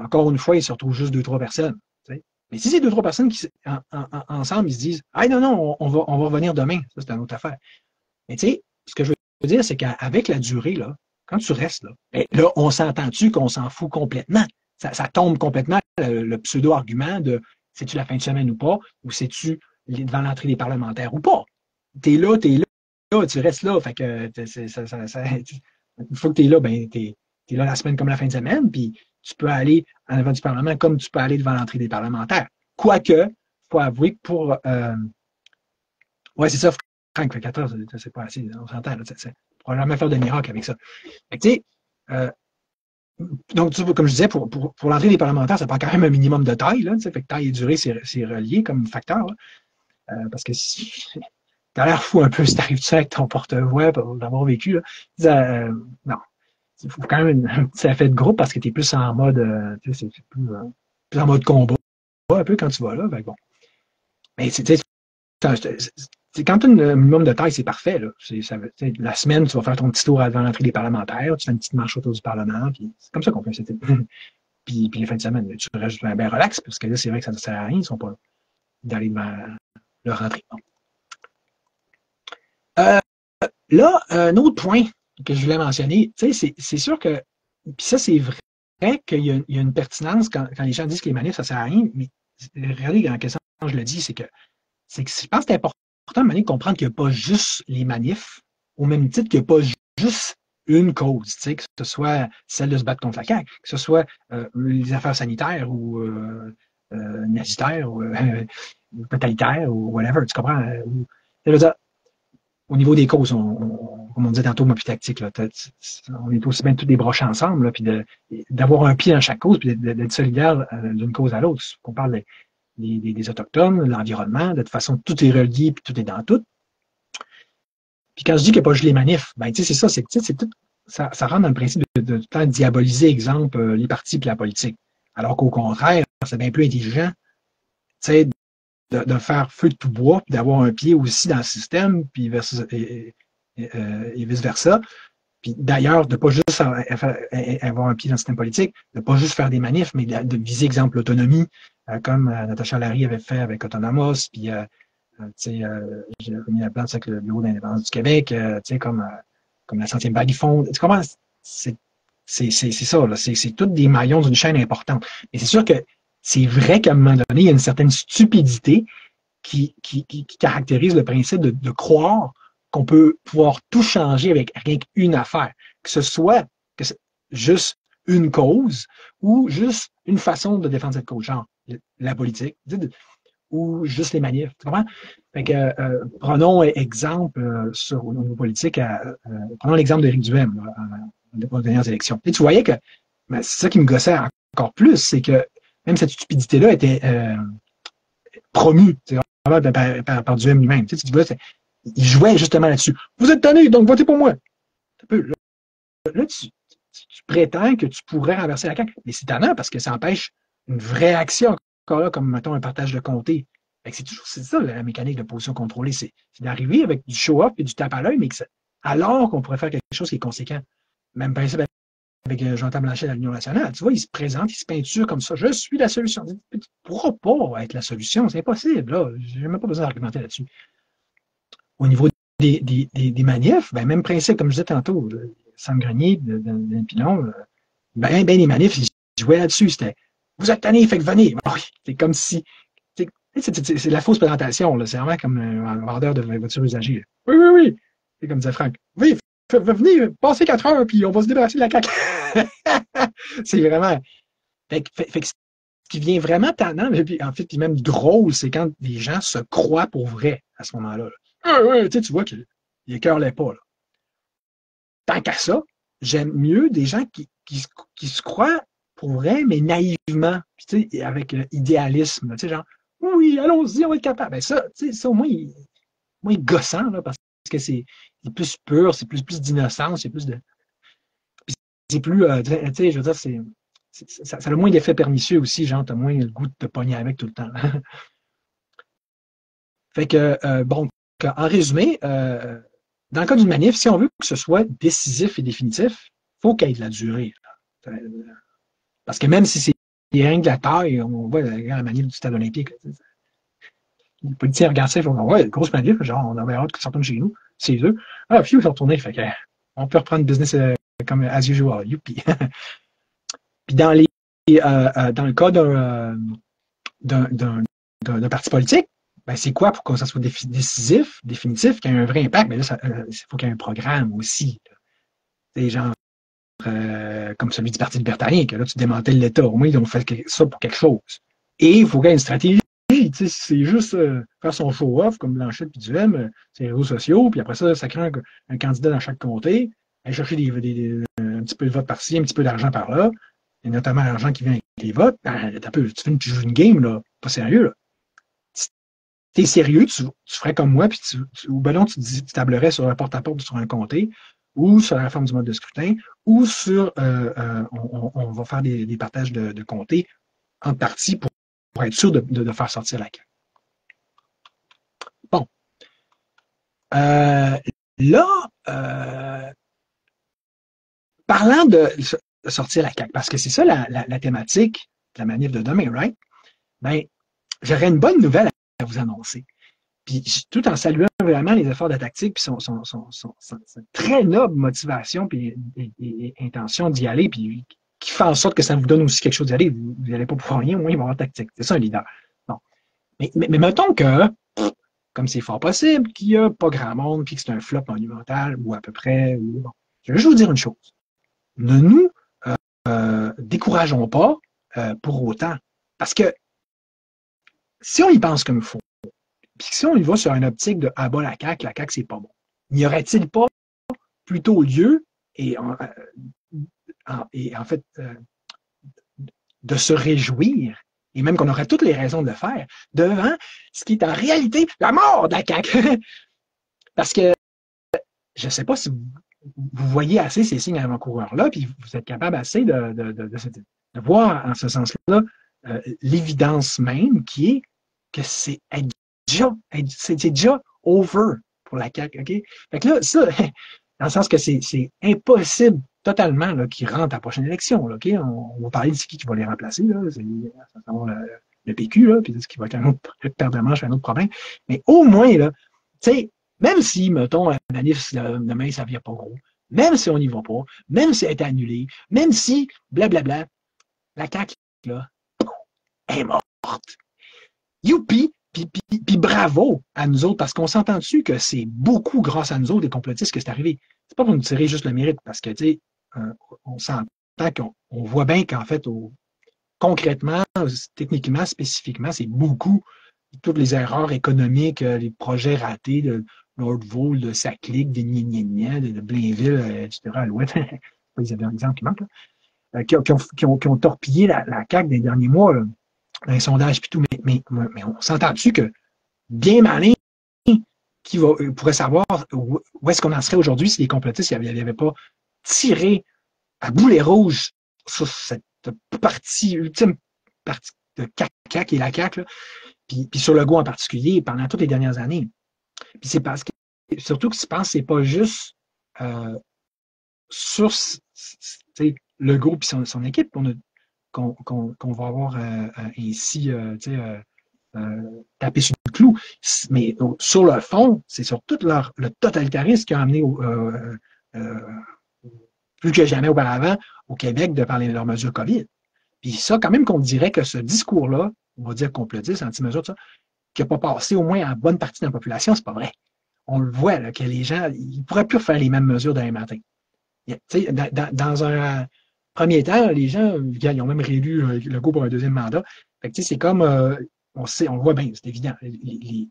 encore une fois, il se retrouve juste 2-3 personnes? T'sais? Mais si c'est 2-3 personnes qui ensemble, ils se disent ah non, non, on va revenir demain, ça c'est une autre affaire. Mais tu sais, ce que je veux dire, c'est qu'avec la durée, là, quand tu restes là, là, on s'entend-tu qu'on s'en fout complètement? Ça tombe complètement le pseudo-argument de c'est-tu la fin de semaine ou pas, ou c'est-tu devant l'entrée des parlementaires ou pas? T'es là, tu restes là. Fait que une fois que tu es là, ben, tu es là la semaine comme la fin de semaine, puis tu peux aller en avant du Parlement comme tu peux aller devant l'entrée des parlementaires. Quoique, il faut avouer que pour. Ouais, c'est ça, Franck, fait 14, c'est pas assez, on s'entend. On ne pourra jamais faire de miracle avec ça. Fait que, tu sais, donc, comme je disais, pour l'entrée des parlementaires, ça prend quand même un minimum de taille. Là, fait que taille et durée, c'est relié comme facteur. Parce que si, t'as l'air fou un peu si t'arrives ça avec ton porte-voix pour l'avoir vécu. Là. Non. Il faut quand même un petit effet de groupe parce que t'es plus en mode c'est plus en mode combat un peu quand tu vas là. Ben bon. Mais quand tu as un minimum de taille, c'est parfait. Là. La semaine, tu vas faire ton petit tour avant l'entrée des parlementaires, tu fais une petite marche autour du Parlement, puis c'est comme ça qu'on fait. Puis les fins de semaine, tu restes bien relax, parce que là, c'est vrai que ça ne sert à rien, ils ne sont pas là d'aller devant leur entrée. Là, un autre point que je voulais mentionner, c'est sûr que, puis ça, c'est vrai qu'il y a une pertinence quand les gens disent que les manifs, ça ne sert à rien, mais regardez, en question, je le dis, c'est que je pense que c'est important de comprendre qu'il n'y a pas juste les manifs, au même titre qu'il n'y a pas juste une cause, que ce soit celle de se battre contre la CAQ, que ce soit les affaires sanitaires ou nazitaires ou totalitaires ou whatever, tu comprends? Au niveau des causes, comme on disait tantôt, moi, puis tactique, là, on est aussi bien tous des broches ensemble, là, puis d'avoir un pied dans chaque cause, puis d'être solidaire d'une cause à l'autre. On parle des Autochtones, de l'environnement, de toute façon, tout est relié, puis tout est dans tout. Puis quand je dis qu'il n'y a pas juste les manifs, ben, tu sais, c'est ça, c'est tout, ça rentre dans le principe de tout le temps diaboliser, exemple, les partis puis la politique. Alors qu'au contraire, c'est bien plus intelligent, tu sais, de faire feu de tout bois, puis d'avoir un pied aussi dans le système, puis et vice-versa. Puis d'ailleurs, de ne pas juste avoir un pied dans le système politique, de ne pas juste faire des manifs, mais de viser, exemple, l'autonomie, comme Natacha Larry avait fait avec Autonomos, puis j'ai remis la place avec le Bureau d'indépendance du Québec, comme la 100e vague du fond. Tu comprends? C'est ça, là. C'est tous des maillons d'une chaîne importante. Mais c'est sûr que c'est vrai qu'à un moment donné, il y a une certaine stupidité qui caractérise le principe de croire qu'on peut pouvoir tout changer avec rien qu'une affaire. Que ce soit juste une cause ou juste une façon de défendre cette cause, genre la politique, ou juste les manifs. Tu comprends? Fait que, prenons exemple au niveau politique, prenons l'exemple d'Éric Duhem aux dernières élections. Et tu voyais que c'est ça qui me gossait encore plus, c'est que même cette stupidité-là était promue par Duhem lui-même. Tu vois, il jouait justement là-dessus. Vous êtes tannés, donc votez pour moi. Là, tu prétends que tu pourrais renverser la CAQ. Mais c'est tannant parce que ça empêche une vraie action, encore là, comme, mettons, un partage de comté. C'est ça, la mécanique de position contrôlée. C'est d'arriver avec du show-off et du tape à l'œil, mais alors qu'on pourrait faire quelque chose qui est conséquent. Même principe avec Jonathan Blanchet de l'Union nationale. Tu vois, il se présente, il se peinture comme ça. Je suis la solution. Tu ne pourras pas être la solution. C'est impossible. Je n'ai même pas besoin d'argumenter là-dessus. Au niveau des manifs, ben, même principe, comme je disais tantôt, Sam Grenier, d'un pilon, ben, les manifs, ils jouaient là-dessus. C'était vous êtes tannés, fait que venez. C'est comme si. C'est la fausse présentation. C'est vraiment comme un vendeur de voitures usagées. Oui, oui, oui. C'est comme disait Franck. Oui, venez, passez 4 heures, puis on va se débarrasser de la CAQ. C'est vraiment... Fait que ce qui vient vraiment tannant, puis en fait, puis même drôle, c'est quand les gens se croient pour vrai à ce moment-là. Tu vois qu'ils écœurent pas. Là. Tant qu'à ça, j'aime mieux des gens qui se croient pour vrai, mais naïvement, puis, avec idéalisme. Genre, oui, allons-y, on va être capable. Ben ça, ça au moins, moins gossant, là, parce que c'est plus pur, c'est plus d'innocence, c'est plus de. C'est plus, tu sais, je veux dire, ça a le moins d'effets pernicieux aussi, genre, t'as moins le goût de te pogner avec tout le temps. Fait que, bon, en résumé, dans le cas d'une manif, si on veut que ce soit décisif et définitif, il faut qu'il y ait de la durée. Là. Parce que même si c'est rien de la taille, on voit la manif du stade olympique. Les politiciens regardent ça, ils font ouais, grosse manif, genre, on avait hâte qu'ils sortent de chez nous, c'est eux. Ah, puis ils sont retournés, fait que, on peut reprendre le business comme as usual, youpi. Puis dans le cas d'un parti politique, ben c'est quoi pour que ça soit décisif, définitif, qu'il y ait un vrai impact? Ben là, il faut qu'il y ait un programme aussi. Des gens comme celui du Parti libertarien, que là, tu démantèles l'État. Au moins, ils ont fait ça pour quelque chose. Et il faut qu'il y ait une stratégie. C'est juste faire son show-off, comme Blanchette puis Duhem, sur les réseaux sociaux, puis après ça crée un candidat dans chaque comté, aller chercher un petit peu de vote par-ci, un petit peu d'argent par-là, et notamment l'argent qui vient avec les votes. Ben, tu joues une game, là, pas sérieux. Là. Si t'es sérieux, tu ferais comme moi, puis ou ben non, tu tablerais sur un porte-à-porte sur un comté, ou sur la réforme du mode de scrutin, ou sur on va faire des partages de comtés en partie pour être sûr de faire sortir la CAQ. Bon. Là, parlant de sortir la CAQ, parce que c'est ça la thématique de la manif de demain, right? Ben, j'aurais une bonne nouvelle à vous annoncer. Puis tout en saluant vraiment les efforts de tactique, puis son très noble motivation puis et intention d'y aller, puis qui fait en sorte que ça vous donne aussi quelque chose d'y aller. Vous n'allez pas pouvoir rien, au moins il va y avoir tactique. C'est ça un leader. Bon. Mais mettons que, comme c'est fort possible, qu'il n'y a pas grand monde, puis que c'est un flop monumental, ou à peu près, ou bon. Je vais juste vous dire une chose. Ne nous décourageons pas pour autant. Parce que si on y pense comme il faut, puis si on y va sur une optique de ah bah la CAQ, c'est pas bon. N'y aurait-il pas plutôt lieu et en fait de se réjouir et même qu'on aurait toutes les raisons de le faire devant ce qui est en réalité la mort de la CAQ. Parce que je ne sais pas si vous voyez assez ces signes avant-coureurs-là, puis vous êtes capable assez de voir en ce sens-là l'évidence même qui est que c'est déjà over pour la CAQ. OK? Fait que là, ça, dans le sens que c'est impossible totalement là, qu'ils rentrent à la prochaine élection. Là, OK? On va parler de qui va les remplacer. Là. C'est le PQ, là, puis ce qui va être un autre paire de manches, un autre problème. Mais au moins, là, tu sais, même si, mettons, un manif demain, ça ne vient pas gros, même si on n'y va pas, même si elle est annulée, même si, blablabla, la CAQ, là, est morte. Youpi! Puis bravo à nous autres, parce qu'on s'entend dessus que c'est beaucoup grâce à nous autres, les complotistes, que c'est arrivé. C'est pas pour nous tirer juste le mérite, parce que, tu sais, on s'entend qu'on voit bien qu'en fait, concrètement, techniquement, spécifiquement, c'est beaucoup toutes les erreurs économiques, les projets ratés de Lord Vole, de Saclic, de Gna, de Blainville, etc., Alouette, ils avaient un exemple qui manque, là, qui ont torpillé la CAQ des derniers mois, là, dans les sondages et tout, mais on s'entend dessus que bien malin qui pourrait savoir où est-ce qu'on en serait aujourd'hui si les complotistes n'avaient pas tiré à boulet rouge sur cette partie, ultime partie de CAQ qui est la CAQ, là, puis sur le Legault en particulier, pendant toutes les dernières années. Puis c'est parce que, surtout que je pense que c'est pas juste sur Legault et son équipe qu'on va avoir ainsi tapé sur le clou. Mais sur le fond, c'est sur tout le totalitarisme qui a amené plus que jamais auparavant au Québec de parler de leurs mesures COVID. Puis ça, quand même qu'on dirait que ce discours-là, on va dire complotiste, anti-mesure, ça, qui n'a pas passé au moins à bonne partie de la population, c'est pas vrai. on le voit, là, que les gens, ils ne pourraient plus faire les mêmes mesures demain matin. Dans un premier temps, les gens, ils ont même réélu Legault pour un deuxième mandat. Fait que, c'est comme, on le voit bien, c'est évident. Les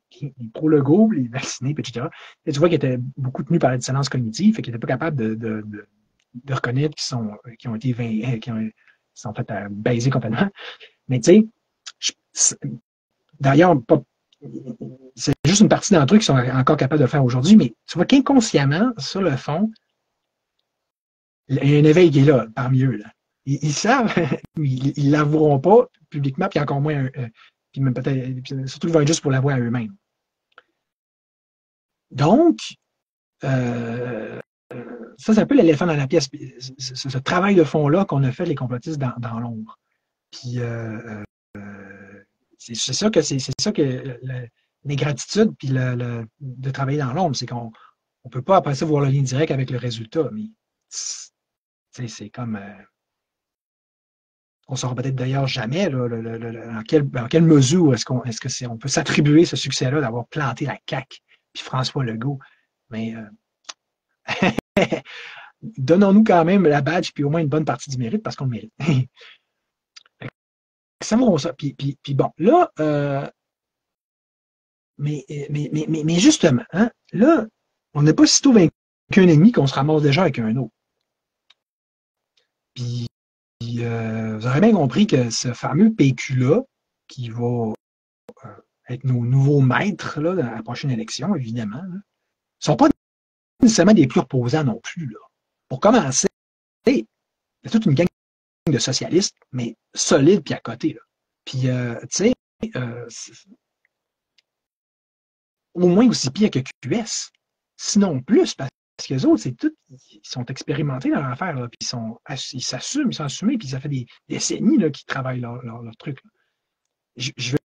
pro-Legault, les vaccinés, etc. Et tu vois qu'ils étaient beaucoup tenus par la dissonance cognitive, fait qu'ils n'étaient pas capables de reconnaître qu'ils ont été qui sont fait baiser complètement. Mais tu sais, d'ailleurs, c'est juste une partie d'entre eux qui sont encore capables de le faire aujourd'hui, mais tu vois qu'inconsciemment, sur le fond, il y a un éveil qui est là, parmi eux. Là. Ils savent, ils ne l'avoueront pas publiquement, puis encore moins, puis même peut-être, surtout, ils vont être juste pour l'avouer à eux-mêmes. Donc, ça, c'est un peu l'éléphant dans la pièce. Ce travail de fond-là qu'on a fait, les complotistes, dans l'ombre. Puis, c'est ça que l'ingratitude, puis de travailler dans l'ombre, c'est qu'on ne peut pas après ça voir le lien direct avec le résultat. Mais c'est comme. On ne saura peut-être d'ailleurs jamais là, en quelle mesure on peut s'attribuer ce succès-là d'avoir planté la CAQ puis François Legault. Mais donnons-nous quand même la badge puis au moins une bonne partie du mérite parce qu'on le mérite. Ça va, ça. Puis bon, là, mais justement, hein, là, on n'est pas sitôt vaincu un ennemi qu'on se ramasse déjà avec un autre. Puis, vous aurez bien compris que ce fameux PQ-là, qui va être nos nouveaux maîtres là, dans la prochaine élection, évidemment, ne sont pas nécessairement des plus reposants non plus. Là. Pour commencer, il y a toute une gang de socialistes, mais solides puis à côté. Là. Puis, tu sais, au moins aussi pire que QS, sinon plus, parce que les autres, c'est tout, ils sont expérimentés dans l'affaire, là, puis ils s'assument, ils sont assumés, puis ça fait des décennies qu'ils travaillent leur truc. Là. Je vais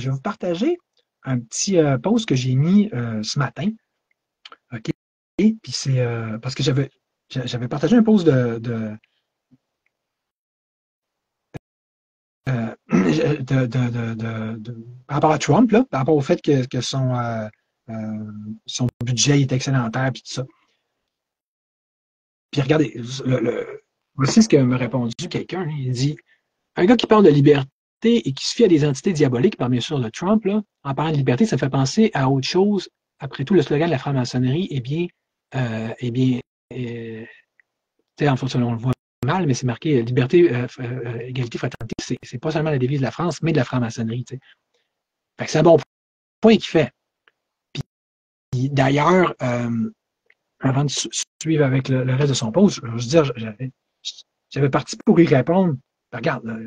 vous partager un petit post que j'ai mis ce matin. OK? Puis c'est parce que j'avais partagé un post par rapport à Trump, là, par rapport au fait que son budget est excédentaire, puis tout ça. Puis regardez, voici ce que m'a répondu quelqu'un. Il dit un gars qui parle de liberté et qui se fie à des entités diaboliques, par bien sûr de Trump, là, en parlant de liberté, ça fait penser à autre chose. Après tout, le slogan de la franc-maçonnerie est bien, en fait, on le voit mal, mais c'est marqué liberté, égalité, fraternité. C'est pas seulement la devise de la France, mais de la franc-maçonnerie. Fait que c'est un bon point qu'il fait. Puis d'ailleurs, avant de suivre avec le reste de son post, je veux dire, j'avais parti pour y répondre. Regarde,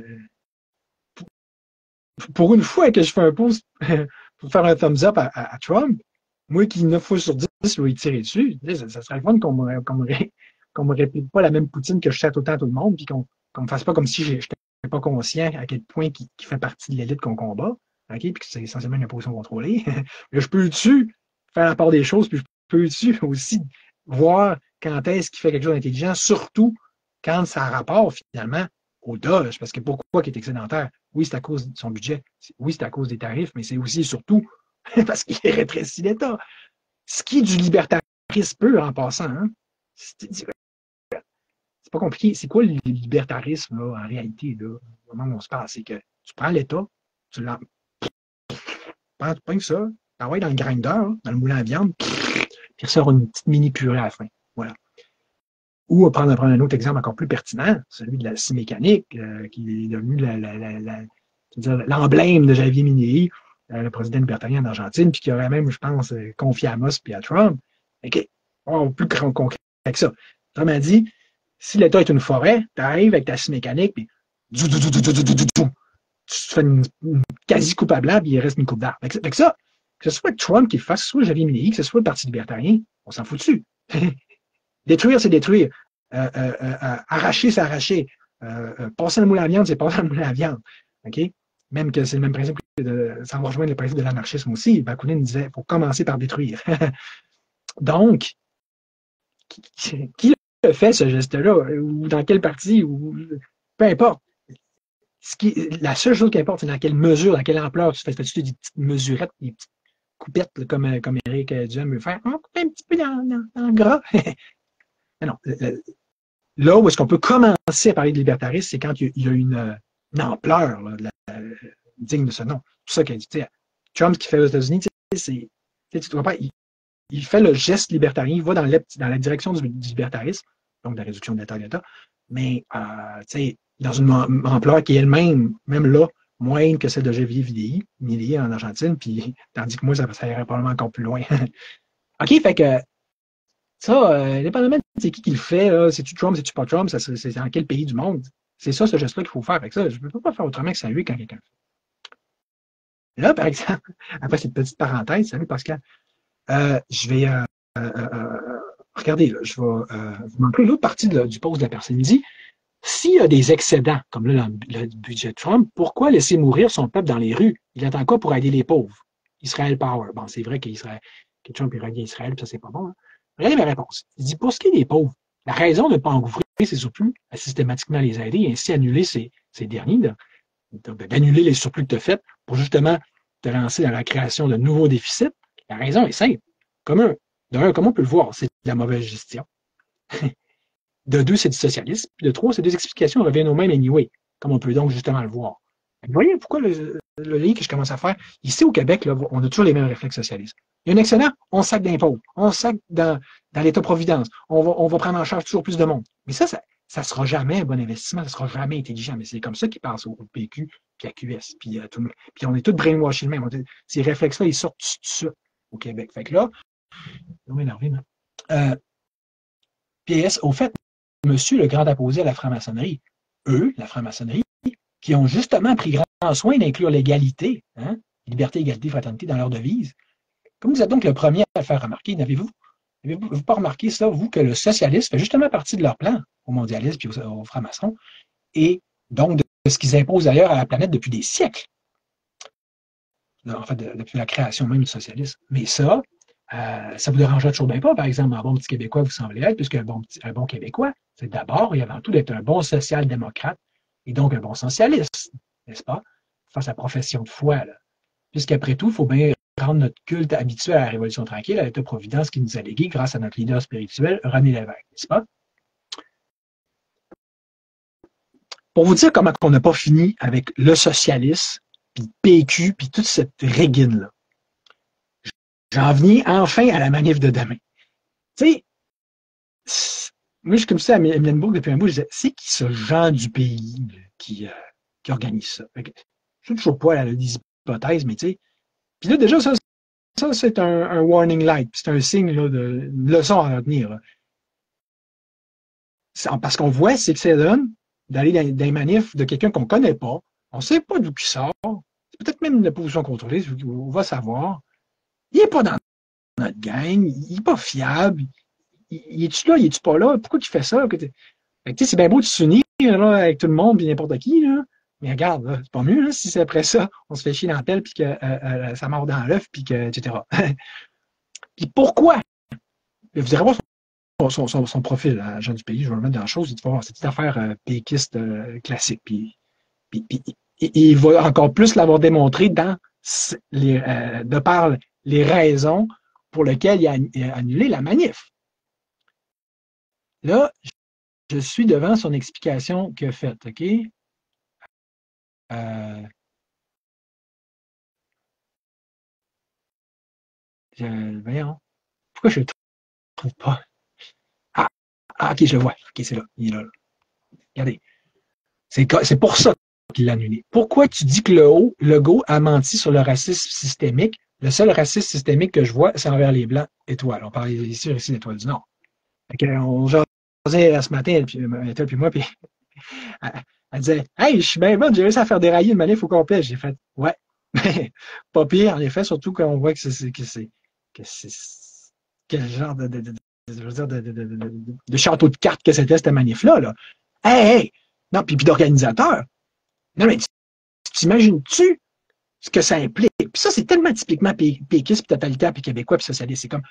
pour une fois que je fais un post pour faire un thumbs up à Trump, moi qui 9 fois sur 10 vais y tirer dessus, ça serait le fun qu'on me réplique pas la même poutine que je chatte autant à tout le monde, puis qu'on me fasse pas comme si je n'étais pas conscient à quel point qui fait partie de l'élite qu'on combat, ok, puis que c'est essentiellement une opposition contrôlée. Mais je peux dessus faire la part des choses, puis je peux dessus aussi voir quand est-ce qu'il fait quelque chose d'intelligent, surtout quand ça a rapport finalement au Dodge, parce que pourquoi il est excédentaire? Oui, c'est à cause de son budget, oui, c'est à cause des tarifs, mais c'est aussi et surtout parce qu'il rétrécit l'État. Ce qui est du libertarisme pur en passant, hein? C'est pas compliqué. C'est quoi le libertarisme là, en réalité, là, au moment où on se passe? C'est que tu prends l'État, tu pognes ça, tu l'envoies dans le grinder, dans le moulin à viande, puis il ressort une petite mini purée à la fin. Voilà. Ou prendre un autre exemple encore plus pertinent, celui de la scie mécanique, qui est devenu l'emblème de Javier Milei, le président libertarien d'Argentine, puis qui aurait même, je pense, confié à Musk et à Trump. OK, plus concret que ça. Autrement dit, si l'État est une forêt, tu arrives avec ta scie mécanique, puis tu fais une quasi coupe à blanc, puis il reste une coupe d'arbre. Avec ça, que ce soit Trump qui le fasse, que ce soit Javier Milei, que ce soit le Parti libertarien, on s'en fout dessus. Détruire, c'est détruire. Arracher, c'est arracher. Passer le moulin à viande, c'est passer le moulin à viande. OK? Même que c'est le même principe, ça va rejoindre le principe de l'anarchisme aussi. Bakounine disait, il faut commencer par détruire. Donc, qui le fait, ce geste-là? Ou dans quel parti? Ou peu importe. La seule chose qui importe, c'est dans quelle mesure, dans quelle ampleur tu fais des petites mesurettes, des petites coupette, là, comme Éric Duhem veut faire. On coupe un petit peu dans le gras. Mais non. Là où est-ce qu'on peut commencer à parler de libertarisme, c'est quand il y a une ampleur là, digne de ce nom. C'est pour ça qu'il dit, Trump, ce qu'il fait aux États-Unis, tu vois pas, il fait le geste libertarien, il va dans la direction du libertarisme, donc de la réduction de l'État, mais dans une ampleur qui est elle-même, même là, moindre que celle de Javier Milei en Argentine, puis tandis que moi, ça irait probablement encore plus loin. OK, fait que ça, indépendamment de c'est qui le fait, c'est-tu Trump, c'est-tu pas Trump, c'est dans quel pays du monde? C'est ça, ce geste-là qu'il faut faire. Fait que ça, je ne peux pas faire autrement que saluer quand quelqu'un le fait. Là, par exemple, après cette petite parenthèse, salut Pascal, je vais regardez, là, je vais vous montrer l'autre partie du post de la personne. Il dit s'il y a des excédents, comme là dans le budget de Trump, pourquoi laisser mourir son peuple dans les rues? Il attend quoi pour aider les pauvres? Israël Power. Bon, c'est vrai que Trump est relié à Israël, puis ça, c'est pas bon. Hein? Regardez ma réponse. Il dit pour ce qui est des pauvres, la raison de ne pas engouffrer ses surplus à systématiquement les aider et ainsi annuler ces derniers, d'annuler les surplus que tu as faits pour justement te lancer dans la création de nouveaux déficits, la raison est simple. Comment on peut le voir? C'est de la mauvaise gestion. De deux, c'est du socialisme. Puis de trois, ces deux explications reviennent au même anyway, comme on peut donc justement le voir. Vous voyez pourquoi le lien que je commence à faire? Ici au Québec, là, on a toujours les mêmes réflexes socialistes. Il y a un excédent, on sac d'impôts, on sac dans l'État-providence, on va prendre en charge toujours plus de monde. Mais ça ne sera jamais un bon investissement, ça ne sera jamais intelligent. Mais c'est comme ça qu'ils passent au PQ puis à QS. Puis on est tous brainwashés le même. Ces réflexes-là, ils sortent tout ça au Québec. Fait que là, je vais m'énerver, PS, au fait, monsieur le grand apposé à la franc-maçonnerie, eux, la franc-maçonnerie, qui ont justement pris grand soin d'inclure l'égalité, liberté, égalité, fraternité dans leur devise. Comme vous êtes donc le premier à le faire remarquer, n'avez-vous pas remarqué ça, vous, que le socialisme fait justement partie de leur plan au mondialisme et aux francs-maçons, et donc de ce qu'ils imposent d'ailleurs à la planète depuis des siècles. En fait, depuis la création même du socialisme. Mais ça vous dérangerait toujours bien pas, par exemple, un bon petit Québécois, vous semblez être, puisque un bon Québécois, c'est d'abord et avant tout d'être un bon social-démocrate et donc un bon socialiste, n'est-ce pas? Face à la profession de foi, là. Puisqu'après tout, il faut bien rendre notre culte habituel à la Révolution tranquille, à l'État-providence qui nous a légué grâce à notre leader spirituel, René Lévesque, n'est-ce pas? Pour vous dire comment on n'a pas fini avec le socialisme, puis PQ, puis toute cette régine-là. J'en viens enfin à la manif de demain. Tu sais, moi, je suis comme ça à Mecklenburg depuis un bout, je disais, c'est qui ce genre du pays qui organise ça? Je ne sais toujours pas à des hypothèses, mais tu sais. Puis là, déjà, ça c'est un warning light, c'est un signe là, une leçon à retenir. Parce qu'on voit, c'est que ça donne d'aller dans les manifs de quelqu'un qu'on ne connaît pas, on ne sait pas d'où il sort, c'est peut-être même une position contrôlée, on va savoir. Il n'est pas dans notre gang, il n'est pas fiable, il est-tu là, il est-tu pas là, pourquoi il fait ça? C'est bien beau de s'unir là, avec tout le monde et n'importe qui, là. Mais regarde, c'est pas mieux là, si c'est après ça, on se fait chier dans la pelle puis que ça mord dans l'œuf, puis que, etc. Puis pourquoi? Vous irez voir son profil, à Jean du Pays, je vais le mettre dans la chose, il va voir cette petite affaire péquiste classique. Puis il va encore plus l'avoir démontré de par les raisons pour lesquelles il a annulé la manif. Là, je suis devant son explication qu'il a faite, OK? Voyons. Pourquoi je ne le trouve pas? OK, je le vois. OK, c'est là. Il est là. Regardez. C'est pour ça qu'il l'a annulé. Pourquoi tu dis que Legault a menti sur le racisme systémique? Le seul racisme systémique que je vois, c'est envers les Blancs étoiles. On parle ici d'étoiles du Nord. On jasait ce matin, elle puis moi, puis elle disait « Hey, je suis bien bonne, j'ai réussi à faire dérailler une manif au complet. » J'ai fait « Ouais, pas pire, en effet, surtout quand on voit que c'est quel genre de château de cartes que c'était cette manif-là. Là. Hey! Non, puis d'organisateur. Non, mais t'imagines-tu ce que ça implique? Puis ça, c'est tellement typiquement péquiste, puis totalitaire, puis québécois, puis socialiste. C'est comme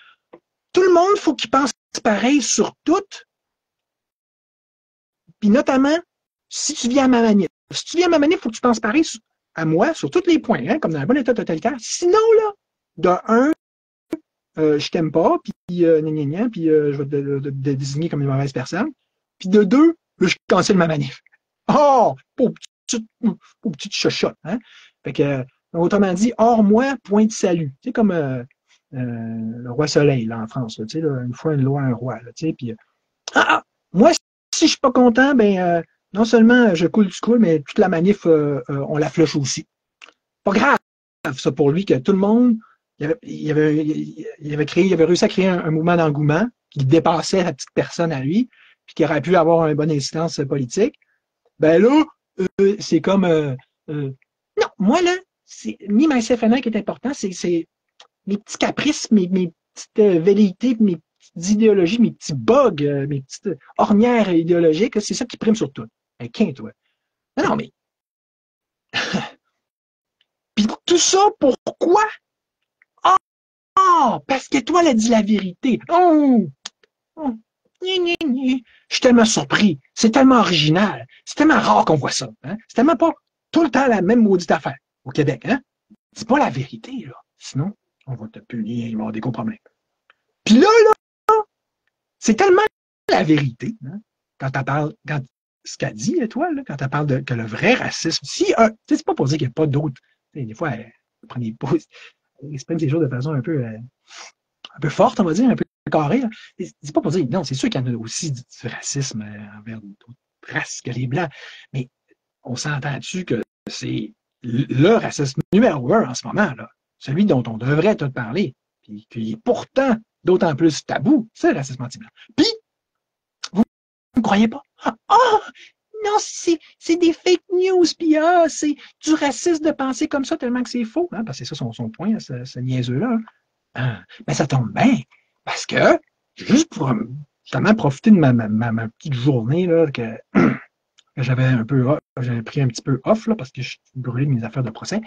tout le monde, il faut qu'il pense pareil sur tout. Puis notamment, si tu viens à ma manif. Si tu viens à ma manif, il faut que tu penses pareil à moi sur tous les points, hein, comme dans un bon état totalitaire. Sinon, là, de un, je t'aime pas, puis gna, gna, puis je vais te désigner comme une mauvaise personne. Puis de deux, je cancelle ma manif. Oh! Pour petite chochotte, hein? Fait que, autrement dit, hors moi, point de salut. C'est comme le roi Soleil, là, en France, là, tu sais, là, une fois une loi, un roi, là, tu sais, puis moi, si je suis pas content, ben, non seulement je coule du cool, mais toute la manif, on la flush aussi. Pas grave, ça, pour lui, que tout le monde, il avait réussi à créer un mouvement d'engouement qui dépassait la petite personne à lui, puis qui aurait pu avoir une bonne incidence politique. Ben là, c'est comme, non, moi, là, c'est ni myself and I qui est important, c'est mes petits caprices, mes petites velléités, mes petites idéologies, mes petits bugs, mes petites ornières idéologiques, c'est ça qui prime sur tout. Un quin, toi. Non, non, mais. Puis tout ça, pourquoi? Ah! Oh, parce que toi, elle a dit la vérité. Oh! Oh. Je suis tellement surpris. C'est tellement original. C'est tellement rare qu'on voit ça. Hein? C'est tellement pas tout le temps la même maudite affaire au Québec. Hein? C'est pas la vérité, là. Sinon, on va te punir, il va y avoir des gros problèmes. Puis là, c'est tellement la vérité, hein? Quand tu parles, ce qu'elle dit, toi, là, quand tu parles de que le vrai racisme, si c'est pas pour dire qu'il n'y a pas d'autres. Des fois, elle prend des pauses, elle exprime ces choses de façon un peu forte, on va dire, un peu carrée. C'est pas pour dire, non, c'est sûr qu'il y en a aussi du racisme envers d'autres races que les Blancs, mais on s'entend-tu que c'est le racisme numéro un en ce moment, là, celui dont on devrait te parler, puis qui est pourtant d'autant plus tabou, c'est le racisme anti-blanc. Puis, vous ne croyez pas? Ah! Non, c'est des fake news, puis c'est du racisme de penser comme ça tellement que c'est faux, hein, parce que c'est ça son point, ce niaiseux-là. Hein. Ben, ça tombe bien, parce que, juste pour justement profiter de ma petite journée, là, que j'avais pris un petit peu off, là, parce que je brûlais mes affaires de procès,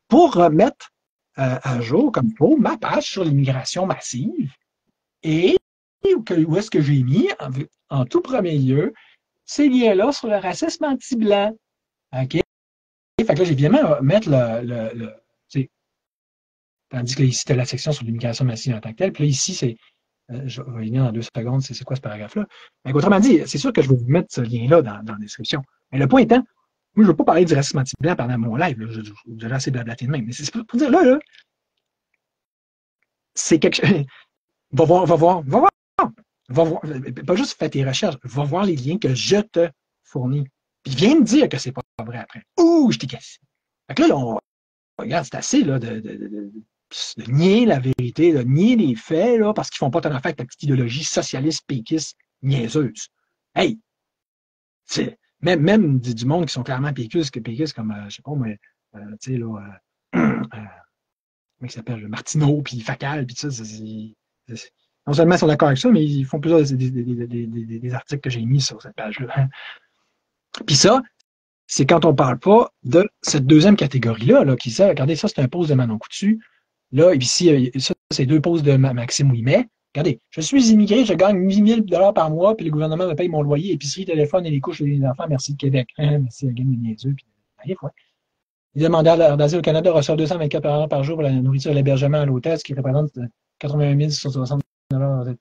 pour remettre à jour, comme il faut, ma page sur l'immigration massive, et où est-ce que j'ai mis, en tout premier lieu, ces liens-là sur le racisme anti-blanc. OK? Fait que là, j'ai évidemment mettre tandis que ici, tu as la section sur l'immigration massive en tant que telle. Puis là, ici, c'est. Je vais venir dans 2 secondes, c'est quoi ce paragraphe-là? Donc, autrement dit, c'est sûr que je vais vous mettre ce lien-là dans la description. Mais le point étant, moi, je ne veux pas parler du racisme anti-blanc pendant mon live. J'ai assez blablaté de même. Mais c'est pour dire, là, c'est quelque chose. Va voir. Va voir. Pas juste faire tes recherches, va voir les liens que je te fournis. Puis viens me dire que c'est pas vrai après. Ouh, je t'ai cassé. Fait que là, regarde, c'est assez là, de nier la vérité, de nier les faits, là, parce qu'ils font pas ton affaire avec ta petite idéologie socialiste, péquiste, niaiseuse. Hey, même du monde qui sont clairement péquistes, comme, je sais pas, moi, tu sais, là, comment il s'appelle, Martineau, puis Facal, puis tout ça, non seulement ils sont d'accord avec ça, mais ils font plusieurs des articles que j'ai mis sur cette page-là. Puis ça, c'est quand on parle pas de cette deuxième catégorie-là, là, qui sait, regardez, ça, c'est un post de Manon Coutu. Là, et puis ici, ça, c'est 2 posts de Maxime Ouimet. Regardez, je suis immigré, je gagne 8 000 $ par mois, puis le gouvernement me paye mon loyer, épicerie, téléphone et les couches des enfants. Merci de Québec. Merci à la gang de niaiseux. Puis, ouais. Les demandeurs d'asile au Canada reçoivent 224 $ par jour pour la nourriture et l'hébergement à l'hôtel, ce qui représente 81 160 $. Il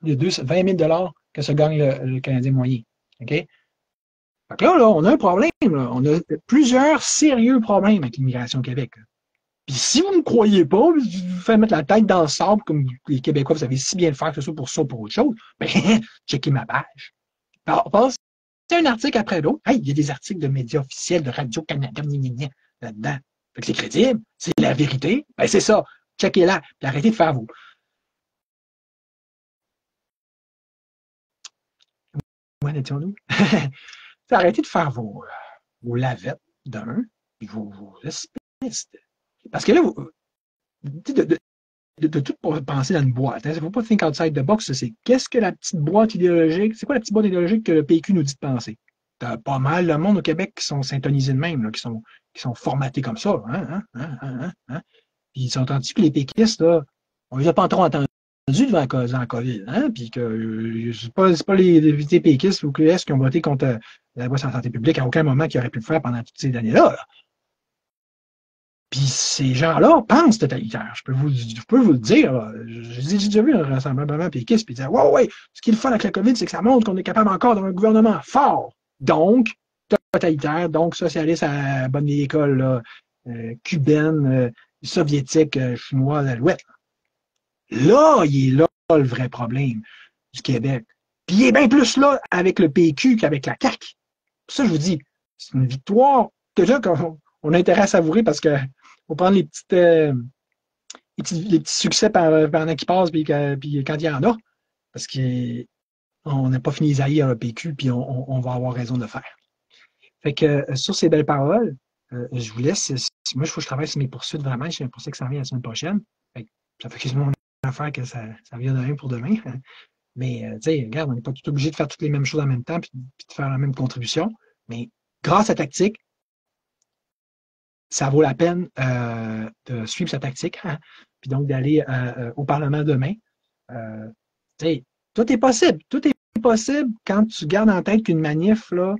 y a 20 000 $ que se gagne le Canadien moyen. OK? Fait que là, on a un problème. Là. On a plusieurs sérieux problèmes avec l'immigration au Québec. Là. Puis si vous ne me croyez pas, je vous fais mettre la tête dans le sable comme les Québécois, vous savez si bien le faire, que ce soit pour ça ou pour autre chose, ben, checkez ma page. Alors, passe un article après l'autre. Hey, il y a des articles de médias officiels, de Radio-Canada, là-dedans. Fait que c'est crédible, c'est la vérité. Ben, c'est ça. Checkez-la. Puis arrêtez de faire vos. Où en étions-nous? Arrêtez de faire vos lavettes d'un, puis vos espèces de. Parce que là, de tout penser dans une boîte. Il ne faut pas think outside the box. C'est qu'est-ce que la petite boîte idéologique, c'est quoi la petite boîte idéologique que le PQ nous dit de penser? T'as pas mal de monde au Québec qui sont syntonisés de même, là, qui sont formatés comme ça. Hein? Puis ils sont entendus que les péquistes, là, on les a pas trop entendus devant la COVID, hein? Puis que c'est pas les péquistes ou QS qui ont voté contre la loi sur la santé publique à aucun moment qui auraient pu le faire pendant toutes ces années-là. Là. Puis ces gens-là pensent totalitaire. Je peux vous le dire. J'ai déjà vu un rassemblement péquiste, puis ils disaient ouais, ouais, ce qui est le fun avec la COVID, c'est que ça montre qu'on est capable encore d'avoir un gouvernement fort. Donc, totalitaire, donc socialiste à la bonne vieille école, là, cubaine, soviétique, chinoise, alouette. Là, il est là le vrai problème du Québec. Puis il est bien plus là avec le PQ qu'avec la CAQ. Ça, je vous dis, c'est une victoire que déjà qu'on a intérêt à savourer parce que faut prendre les petits succès pendant qu'ils passent puis quand il y en a. Parce qu'on n'a pas fini les haïr le PQ puis on va avoir raison de faire. Fait que sur ces belles paroles, je vous laisse. Moi, il faut que je travaille sur mes poursuites vraiment. Je pour ça que ça vient la semaine prochaine. Fait que ça fait quasiment une affaire que ça vient de rien pour demain. Mais, tu sais, regarde, on n'est pas tout obligé de faire toutes les mêmes choses en même temps puis de faire la même contribution. Mais grâce à Tactique, ça vaut la peine de suivre sa tactique, hein, puis donc d'aller au Parlement demain. Euh, tout est possible. Tout est possible quand tu gardes en tête qu'une manif, là,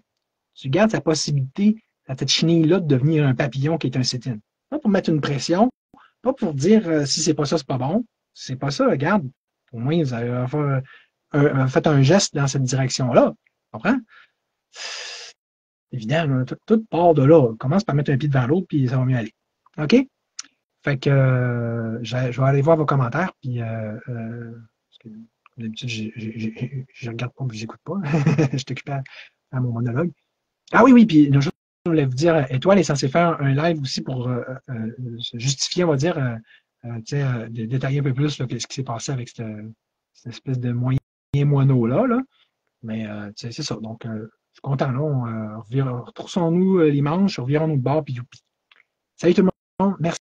tu gardes sa possibilité à cette chenille-là de devenir un papillon qui est un sit-in. Pas pour mettre une pression, pas pour dire si c'est pas ça, c'est pas bon. Si c'est pas ça, regarde, au moins vous avez fait un geste dans cette direction-là. Tu comprends? Évidemment, tout part de là. On commence par mettre un pied devant l'autre, puis ça va mieux aller. OK? Fait que je vais aller voir vos commentaires, puis parce que d'habitude, je regarde pas, puis j'écoute pas. Je t'occupe à mon monologue. Ah oui, oui, puis une chose, je voulais vous dire, Étoile est censé faire un live aussi pour se justifier, on va dire, détailler un peu plus là, ce qui s'est passé avec cette espèce de moyen moineau-là. Là. Mais c'est ça. Donc, je suis content, là. Retroussons-nous les manches, revirons-nous de bord, puis youpi. Salut tout le monde. Merci.